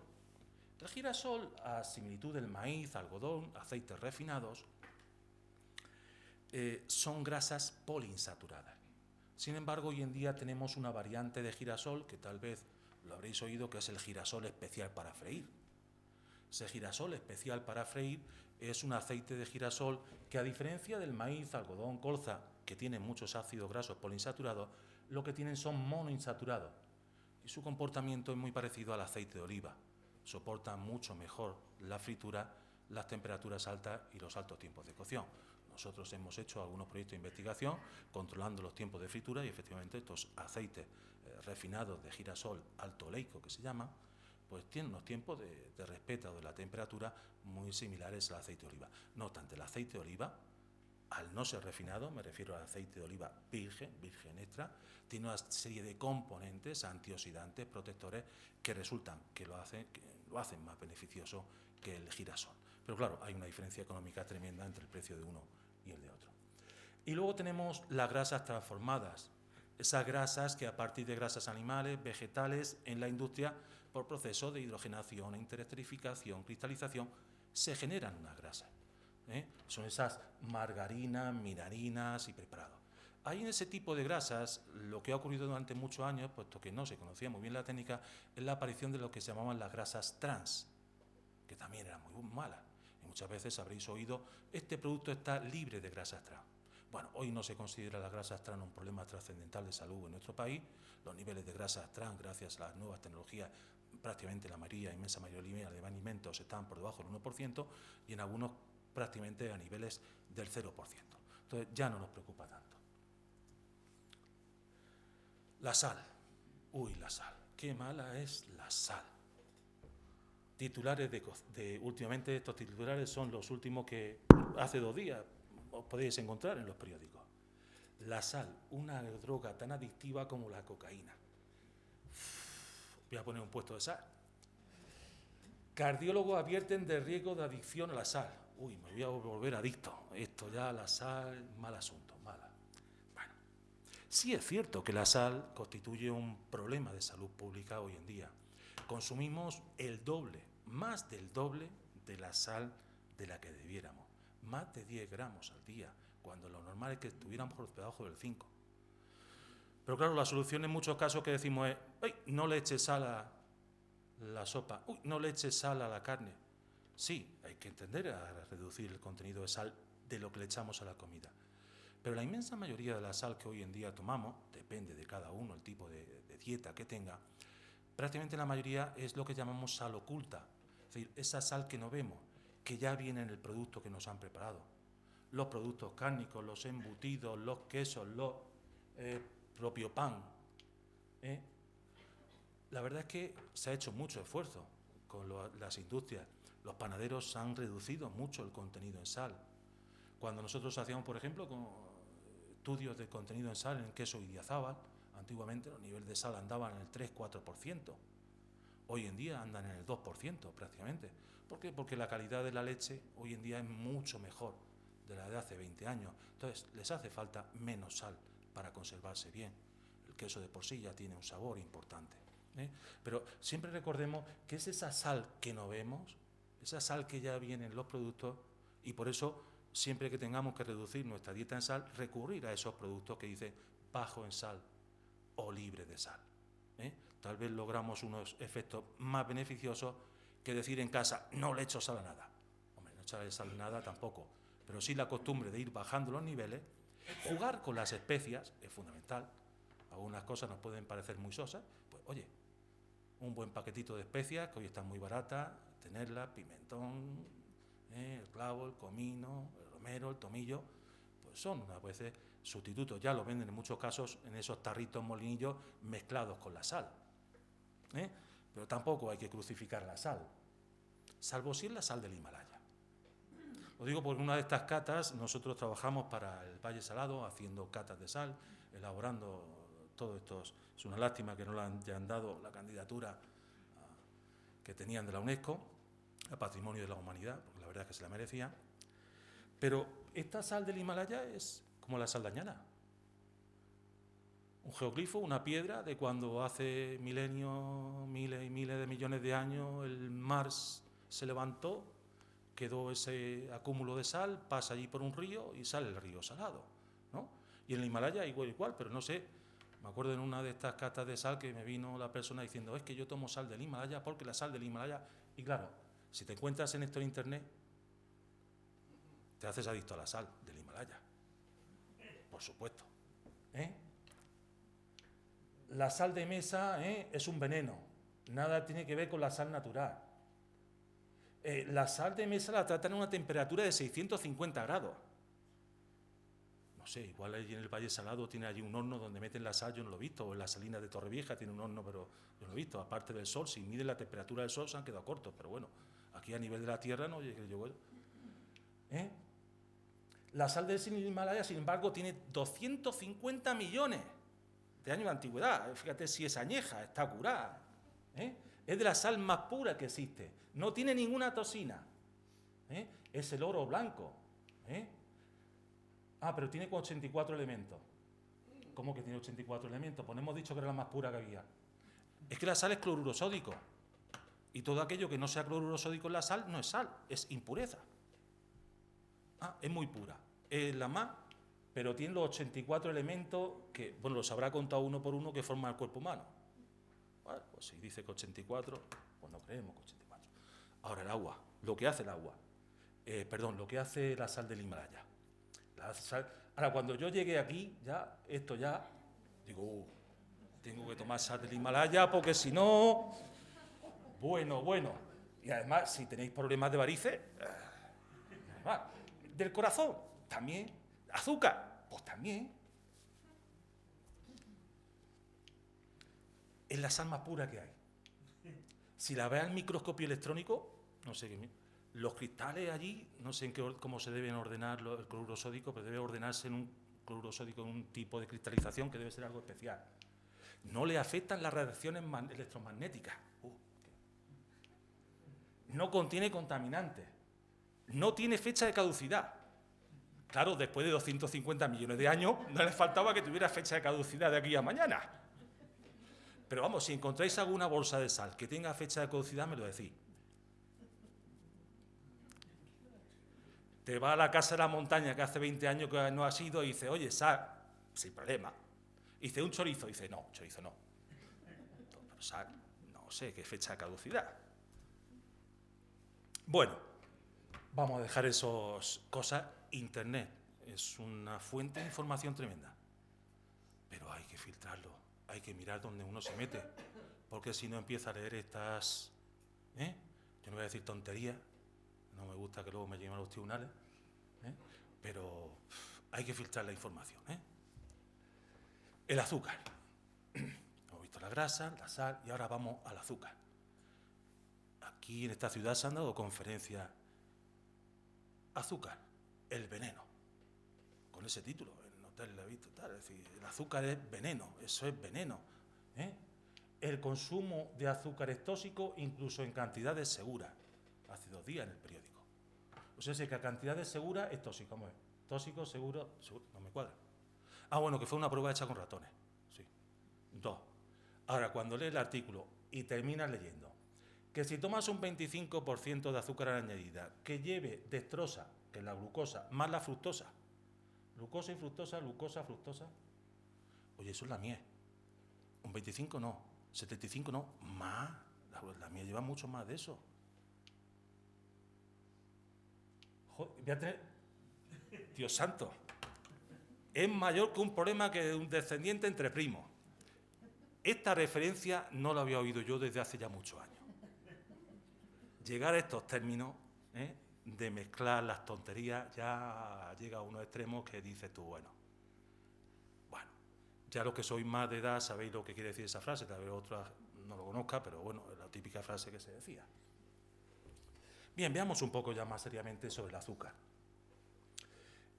El girasol, a similitud del maíz, algodón, aceites refinados, son grasas poliinsaturadas. Sin embargo, hoy en día tenemos una variante de girasol, que tal vez lo habréis oído, que es el girasol especial para freír. Ese girasol especial para freír es un aceite de girasol que, a diferencia del maíz, algodón, colza, que tienen muchos ácidos grasos poliinsaturados, lo que tienen son monoinsaturados. Y su comportamiento es muy parecido al aceite de oliva. Soporta mucho mejor la fritura, las temperaturas altas y los altos tiempos de cocción. Nosotros hemos hecho algunos proyectos de investigación controlando los tiempos de fritura y efectivamente estos aceites refinados de girasol alto oleico, que se llama, pues tienen unos tiempos de respeto de la temperatura muy similares al aceite de oliva. No obstante, el aceite de oliva, al no ser refinado, me refiero al aceite de oliva virgen extra, tiene una serie de componentes antioxidantes, protectores, que resultan que lo hacen más beneficioso que el girasol. Pero claro, hay una diferencia económica tremenda entre el precio de uno y el de otro. Y luego tenemos las grasas transformadas, esas grasas que a partir de grasas animales, vegetales, en la industria, por proceso de hidrogenación, interesterificación, cristalización, se generan unas grasas. Son esas margarinas, minarinas y preparados. Ahí en ese tipo de grasas, lo que ha ocurrido durante muchos años, puesto que no se conocía muy bien la técnica, es la aparición de lo que se llamaban las grasas trans, que también eran muy malas. Y muchas veces habréis oído, este producto está libre de grasas trans. Bueno, hoy no se considera las grasas trans un problema trascendental de salud en nuestro país. Los niveles de grasas trans, gracias a las nuevas tecnologías, prácticamente la inmensa mayoría de alimentos están por debajo del 1% y en algunos prácticamente a niveles del 0%. Entonces ya no nos preocupa tanto. La sal. Uy, la sal. Qué mala es la sal. Titulares últimamente estos titulares son los últimos que hace 2 días os podéis encontrar en los periódicos. La sal, una droga tan adictiva como la cocaína. Voy a poner un puesto de sal. Cardiólogos advierten de riesgo de adicción a la sal. Uy, me voy a volver adicto. Esto ya, la sal, mal asunto, mala. Bueno, sí es cierto que la sal constituye un problema de salud pública hoy en día. Consumimos el doble, más del doble de la sal de la que debiéramos. Más de 10 gramos al día, cuando lo normal es que estuviéramos por debajo del 5. Pero claro, la solución en muchos casos que decimos es, no le eches sal a la sopa, no le eches sal a la carne. Sí, hay que entender a reducir el contenido de sal de lo que le echamos a la comida. Pero la inmensa mayoría de la sal que hoy en día tomamos, depende de cada uno, el tipo de dieta que tenga, prácticamente la mayoría es lo que llamamos sal oculta. Es decir, esa sal que no vemos, que ya viene en el producto que nos han preparado. Los productos cárnicos, los embutidos, los quesos, los propio pan. La verdad es que se ha hecho mucho esfuerzo con las industrias. Los panaderos han reducido mucho el contenido en sal. Cuando nosotros hacíamos, por ejemplo, con estudios de contenido en sal en queso Idiazábal, antiguamente los niveles de sal andaban en el 3-4%. Hoy en día andan en el 2% prácticamente. ¿Por qué? Porque la calidad de la leche hoy en día es mucho mejor de la de hace 20 años. Entonces, les hace falta menos sal para conservarse bien. El queso de por sí ya tiene un sabor importante, ¿eh? Pero siempre recordemos que es esa sal que no vemos, esa sal que ya viene en los productos, y por eso, siempre que tengamos que reducir nuestra dieta en sal, recurrir a esos productos que dicen bajo en sal o libre de sal, ¿eh? Tal vez logramos unos efectos más beneficiosos que decir en casa, no le echo sal a nada. Hombre, no echarle sal a nada tampoco, pero sí la costumbre de ir bajando los niveles. Jugar con las especias es fundamental. Algunas cosas nos pueden parecer muy sosas, pues oye, un buen paquetito de especias, que hoy están muy baratas, tenerlas, pimentón, el clavo, el comino, el romero, el tomillo, pues son a veces sustitutos. Ya lo venden en muchos casos en esos tarritos molinillos mezclados con la sal, ¿eh? Pero tampoco hay que crucificar la sal, salvo si es la sal del Himalaya. Lo digo porque en una de estas catas nosotros trabajamos para el Valle Salado haciendo catas de sal, elaborando todo esto. Es una lástima que no le hayan dado la candidatura que tenían de la UNESCO a Patrimonio de la Humanidad, porque la verdad es que se la merecía. Pero esta sal del Himalaya es como la sal de Añana. Un geoglifo, una piedra de cuando hace milenios, miles y miles de millones de años el mar se levantó, quedó ese acúmulo de sal, pasa allí por un río y sale el río salado, ¿no? Y en el Himalaya igual, pero no sé, me acuerdo en una de estas catas de sal que me vino la persona diciendo, es que yo tomo sal del Himalaya porque la sal del Himalaya, y claro, si te encuentras en esto en internet, te haces adicto a la sal del Himalaya, por supuesto, ¿eh? La sal de mesa, es un veneno, nada tiene que ver con la sal natural. La sal de mesa la tratan a una temperatura de 650 grados. No sé, igual allí en el Valle Salado tiene allí un horno donde meten la sal, yo no lo he visto, o en las Salinas de Torrevieja tiene un horno, pero yo no lo he visto. Aparte del sol, si miden la temperatura del sol se han quedado cortos, pero bueno, aquí a nivel de la tierra no llegó. La sal del Himalaya, sin embargo, tiene 250 millones de años de antigüedad. Fíjate si es añeja, está curada, es de la sal más pura que existe, no tiene ninguna toxina, es el oro blanco, pero tiene 84 elementos. ¿Cómo que tiene 84 elementos? Pues hemos dicho que era la más pura que había. Es que la sal es cloruro sódico, y todo aquello que no sea cloruro sódico en la sal no es sal, es impureza. Es muy pura, es la más, pero tiene los 84 elementos que, bueno, los habrá contado uno por uno, que forman el cuerpo humano. Bueno, pues si dice que 84, pues no creemos que 84. Ahora el agua, lo que hace el agua, lo que hace la sal del Himalaya. Ahora, cuando yo llegué aquí, digo, tengo que tomar sal del Himalaya porque si no, bueno. Y además, si tenéis problemas de varices, del corazón, también. Azúcar, pues también. Es la sal más pura que hay. Si la ves al microscopio electrónico, no sé qué, los cristales allí, no sé cómo se deben ordenar el cloruro sódico, pero debe ordenarse en un cloruro sódico en un tipo de cristalización que debe ser algo especial. No le afectan las radiaciones electromagnéticas. No contiene contaminantes. No tiene fecha de caducidad. Claro, después de 250 millones de años, no les faltaba que tuviera fecha de caducidad de aquí a mañana. Pero vamos, si encontráis alguna bolsa de sal que tenga fecha de caducidad, me lo decís. Te va a la casa de la montaña que hace 20 años que no has ido y dice, oye, sal, sin problema. Y dice, un chorizo. Y dice, no, chorizo no. Pero sal, no sé qué fecha de caducidad. Bueno, vamos a dejar esas cosas. Internet es una fuente de información tremenda, pero hay que filtrarlo, hay que mirar dónde uno se mete, porque si no empieza a leer estas, yo no voy a decir tonterías, no me gusta que luego me lleven a los tribunales, pero hay que filtrar la información. El azúcar, hemos visto la grasa, la sal, y ahora vamos al azúcar. Aquí en esta ciudad se han dado conferencias. Azúcar, el veneno, con ese título, en hotel lo he visto, tal, es decir, el azúcar es veneno, eso es veneno. El consumo de azúcar es tóxico, incluso en cantidades seguras. Hace 2 días en el periódico. O sea, sé que a cantidades seguras es tóxico. ¿Cómo es? Tóxico, seguro, no me cuadra. Ah, bueno, que fue una prueba hecha con ratones. Sí. 2. Ahora, cuando lees el artículo y terminas leyendo que si tomas un 25% de azúcar añadida que lleve dextrosa, que es la glucosa, más la fructosa, glucosa y fructosa, glucosa, fructosa, oye, eso es la miel. Un 25 no, 75 no, más. La miel lleva mucho más de eso. Joder, voy a tener... Dios santo. Es mayor que un problema que un descendiente entre primos. Esta referencia no la había oído yo desde hace ya muchos años. Llegar a estos términos, de mezclar las tonterías, ya llega a unos extremos que dices tú, bueno, ya los que sois más de edad sabéis lo que quiere decir esa frase, tal vez otras no lo conozca, pero bueno, es la típica frase que se decía. Bien, veamos un poco ya más seriamente sobre el azúcar.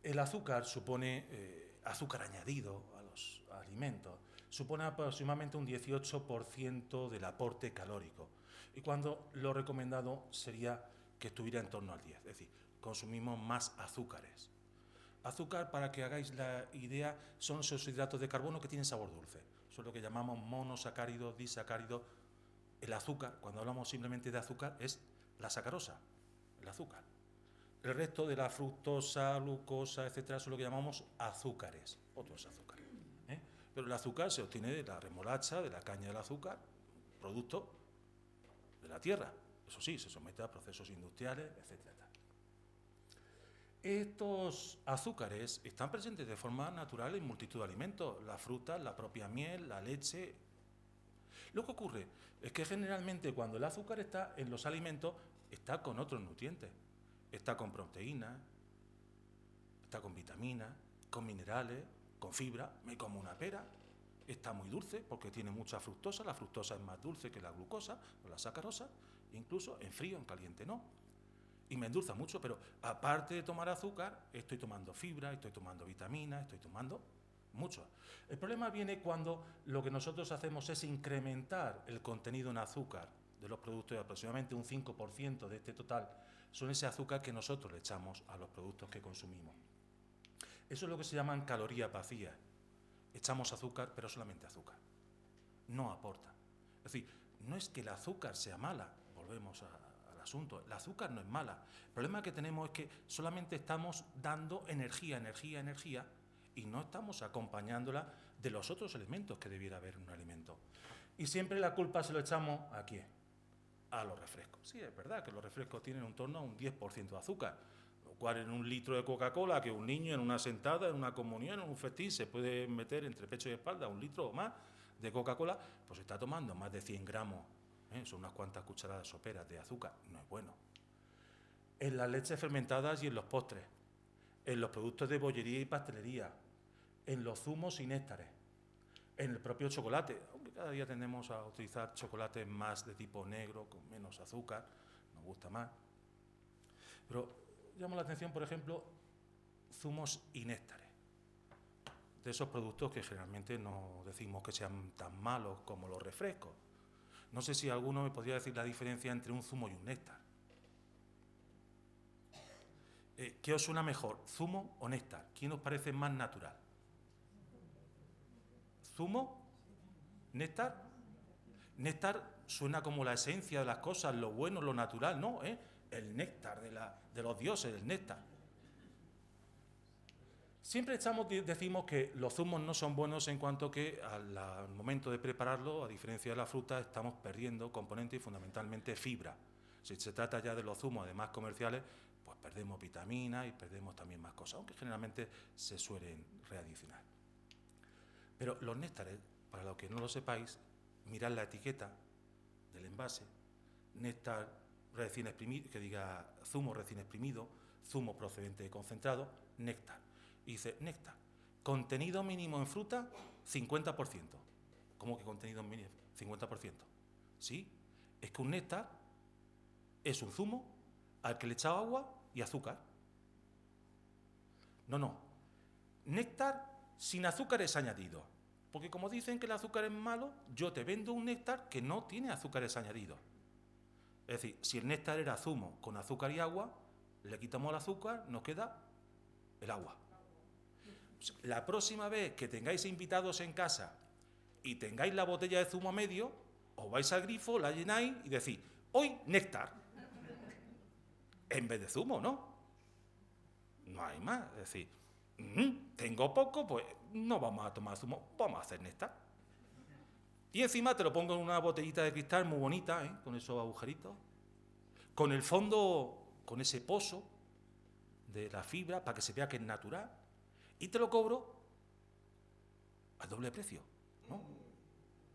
El azúcar supone, azúcar añadido a los alimentos, supone aproximadamente un 18% del aporte calórico. Y cuando lo recomendado sería que estuviera en torno al 10%, es decir, consumimos más azúcares. Azúcar, para que hagáis la idea, son esos hidratos de carbono que tienen sabor dulce. Eso es lo que llamamos monosacáridos, disacáridos. El azúcar, cuando hablamos simplemente de azúcar, es la sacarosa, el azúcar. El resto de la fructosa, glucosa, etcétera, son lo que llamamos azúcares, otros azúcares. Pero el azúcar se obtiene de la remolacha, de la caña del azúcar, producto de la tierra. Eso sí, se somete a procesos industriales, etcétera. Estos azúcares están presentes de forma natural en multitud de alimentos, la fruta, la propia miel, la leche. Lo que ocurre es que generalmente cuando el azúcar está en los alimentos, está con otros nutrientes. Está con proteínas, está con vitaminas, con minerales, con fibra. Me como una pera, está muy dulce porque tiene mucha fructosa. La fructosa es más dulce que la glucosa o la sacarosa, incluso en frío, en caliente no. Y me endulza mucho, pero aparte de tomar azúcar, estoy tomando fibra, estoy tomando vitaminas, estoy tomando mucho. El problema viene cuando lo que nosotros hacemos es incrementar el contenido en azúcar de los productos, de aproximadamente un 5% de este total, son ese azúcar que nosotros le echamos a los productos que consumimos. Eso es lo que se llaman calorías vacías. Echamos azúcar, pero solamente azúcar. No aporta. Es decir, no es que el azúcar sea mala, volvemos al asunto, el azúcar no es mala. El problema que tenemos es que solamente estamos dando energía, y no estamos acompañándola de los otros elementos que debiera haber en un alimento. Y siempre la culpa se lo echamos ¿a quién? A los refrescos. Sí, es verdad que los refrescos tienen en torno a un 10% de azúcar, lo cual en un litro de Coca-Cola, que un niño en una sentada, en una comunión, en un festín, se puede meter entre pecho y espalda un litro o más de Coca-Cola, pues está tomando más de 100 gramos, son unas cuantas cucharadas soperas de azúcar, no es bueno. En las leches fermentadas y en los postres, en los productos de bollería y pastelería, en los zumos y néctares, en el propio chocolate, aunque cada día tendemos a utilizar chocolates más de tipo negro, con menos azúcar, nos gusta más. Pero llama la atención, por ejemplo, zumos y néctares, de esos productos que generalmente no decimos que sean tan malos como los refrescos. No sé si alguno me podría decir la diferencia entre un zumo y un néctar. ¿Qué os suena mejor, zumo o néctar? ¿Quién os parece más natural? ¿Zumo? ¿Néctar? Néctar suena como la esencia de las cosas, lo bueno, lo natural, ¿no? El néctar de los dioses, el néctar. Siempre decimos que los zumos no son buenos en cuanto que al momento de prepararlo, a diferencia de la fruta, estamos perdiendo componentes y fundamentalmente fibra. Si se trata ya de los zumos, además comerciales, pues perdemos vitaminas y perdemos también más cosas, aunque generalmente se suelen readicionar. Pero los néctares, para los que no lo sepáis, mirad la etiqueta del envase, néctar recién exprimido, que diga zumo recién exprimido, zumo procedente de concentrado, néctar. Y dice, néctar, contenido mínimo en fruta, 50%. ¿Cómo que contenido mínimo? 50%. ¿Sí? Es que un néctar es un zumo al que le he echado agua y azúcar. No. Néctar sin azúcares añadidos. Porque como dicen que el azúcar es malo, yo te vendo un néctar que no tiene azúcares añadidos. Es decir, si el néctar era zumo con azúcar y agua, le quitamos el azúcar, nos queda el agua. La próxima vez que tengáis invitados en casa y tengáis la botella de zumo a medio, os vais al grifo, la llenáis y decís, hoy néctar, en vez de zumo, ¿no? No hay más, es decir, tengo poco, pues no vamos a tomar zumo, vamos a hacer néctar. Y encima te lo pongo en una botellita de cristal muy bonita, con esos agujeritos, con el fondo, con ese pozo de la fibra, para que se vea que es natural, y te lo cobro al doble precio, ¿no?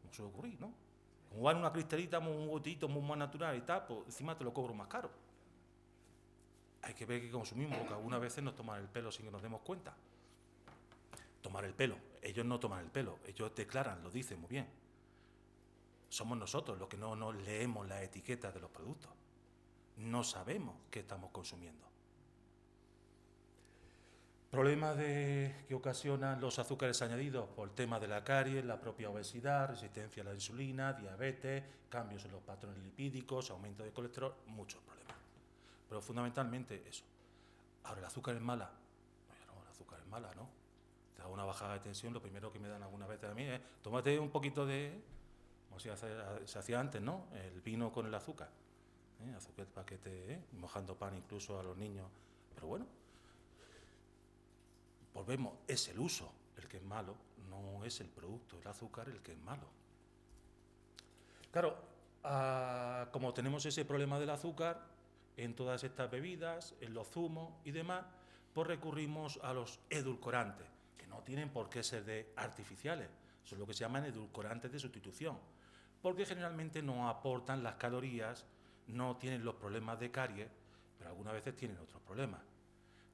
No suele ocurrir, ¿no? Como va en una cristalita, un botellito muy más natural y tal, pues encima te lo cobro más caro. Hay que ver que consumimos, porque algunas veces nos toman el pelo sin que nos demos cuenta. Tomar el pelo. Ellos no toman el pelo, ellos declaran, lo dicen muy bien. Somos nosotros los que no nos leemos las etiquetas de los productos. No sabemos qué estamos consumiendo. Problemas que ocasionan los azúcares añadidos por el tema de la caries, la propia obesidad, resistencia a la insulina, diabetes, cambios en los patrones lipídicos, aumento de colesterol, muchos problemas. Pero fundamentalmente eso. Ahora, ¿el azúcar es mala? No, el azúcar es mala, ¿no? Te da una bajada de tensión, lo primero que me dan algunas veces a mí es tómate un poquito de, como se hacía antes, ¿no? El vino con el azúcar. Azúcar para que te, mojando pan incluso a los niños. Pero bueno, volvemos, es el uso el que es malo, no es el producto, el azúcar el que es malo. Claro, como tenemos ese problema del azúcar en todas estas bebidas, en los zumos y demás, pues recurrimos a los edulcorantes, que no tienen por qué ser de artificiales, son lo que se llaman edulcorantes de sustitución, porque generalmente no aportan las calorías, no tienen los problemas de caries, pero algunas veces tienen otros problemas.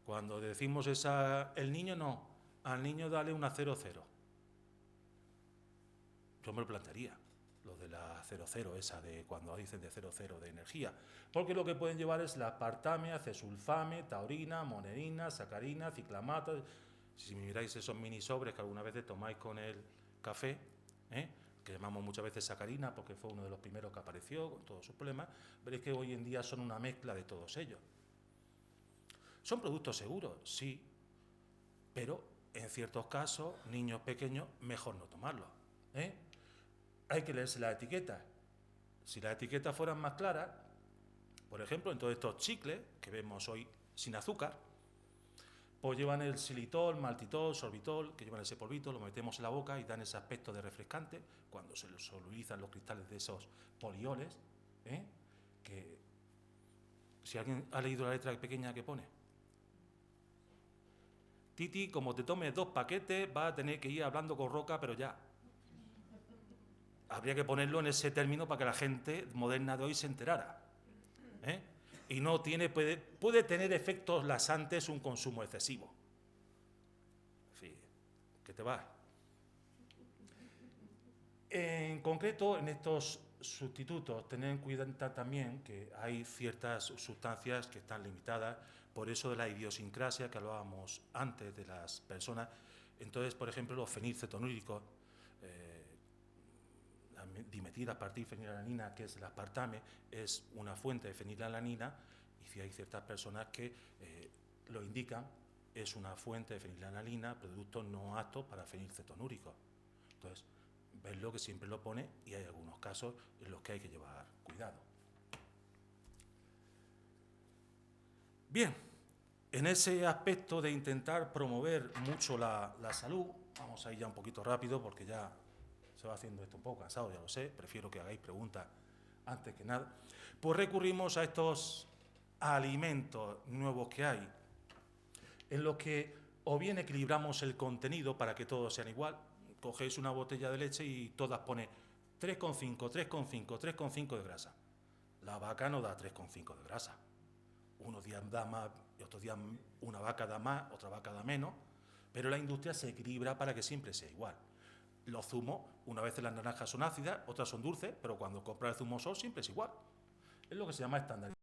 Cuando decimos el niño no, al niño dale una 0,0. Yo me lo plantearía, lo de la 0,0, esa de cuando dicen de 0,0 de energía, porque lo que pueden llevar es la aspartame, acesulfame, taurina, monerina, sacarina, ciclamato. Si miráis esos mini sobres que algunas veces tomáis con el café, que llamamos muchas veces sacarina porque fue uno de los primeros que apareció con todos sus problemas, veréis que hoy en día son una mezcla de todos ellos. ¿Son productos seguros? Sí, pero en ciertos casos, niños pequeños, mejor no tomarlos. Hay que leerse las etiquetas. Si las etiquetas fueran más claras, por ejemplo, en todos estos chicles que vemos hoy sin azúcar, pues llevan el xilitol, maltitol, sorbitol, que llevan ese polvito, lo metemos en la boca y dan ese aspecto de refrescante cuando se solubilizan los cristales de esos polioles, que si alguien ha leído la letra pequeña que pone, Titi, como te tomes 2 paquetes, vas a tener que ir hablando con Roca, pero ya. Habría que ponerlo en ese término para que la gente moderna de hoy se enterara. Y no tiene, puede tener efectos laxantes un consumo excesivo. En fin, que te va. En concreto, en estos sustitutos, tener en cuenta también que hay ciertas sustancias que están limitadas, por eso de la idiosincrasia que hablábamos antes de las personas. Entonces, por ejemplo, los fenilcetonúricos, la dimetilpartilfenilalanina, que es el aspartame, es una fuente de fenilalanina, y si hay ciertas personas que lo indican, es una fuente de fenilalanina, producto no apto para fenilcetonúricos. Entonces, verlo que siempre lo pone, y hay algunos casos en los que hay que llevar cuidado. Bien, en ese aspecto de intentar promover mucho la salud, vamos a ir ya un poquito rápido porque ya se va haciendo esto un poco cansado, ya lo sé, prefiero que hagáis preguntas antes que nada, pues recurrimos a estos alimentos nuevos que hay, en los que o bien equilibramos el contenido para que todos sean igual. Cogéis una botella de leche y todas pone 3,5, 3,5, 3,5 de grasa. La vaca no da 3,5 de grasa. Unos días da más, y otros días una vaca da más, otra vaca da menos, pero la industria se equilibra para que siempre sea igual. Los zumos, una vez las naranjas son ácidas, otras son dulces, pero cuando compras el zumo sol siempre es igual. Es lo que se llama estandarización.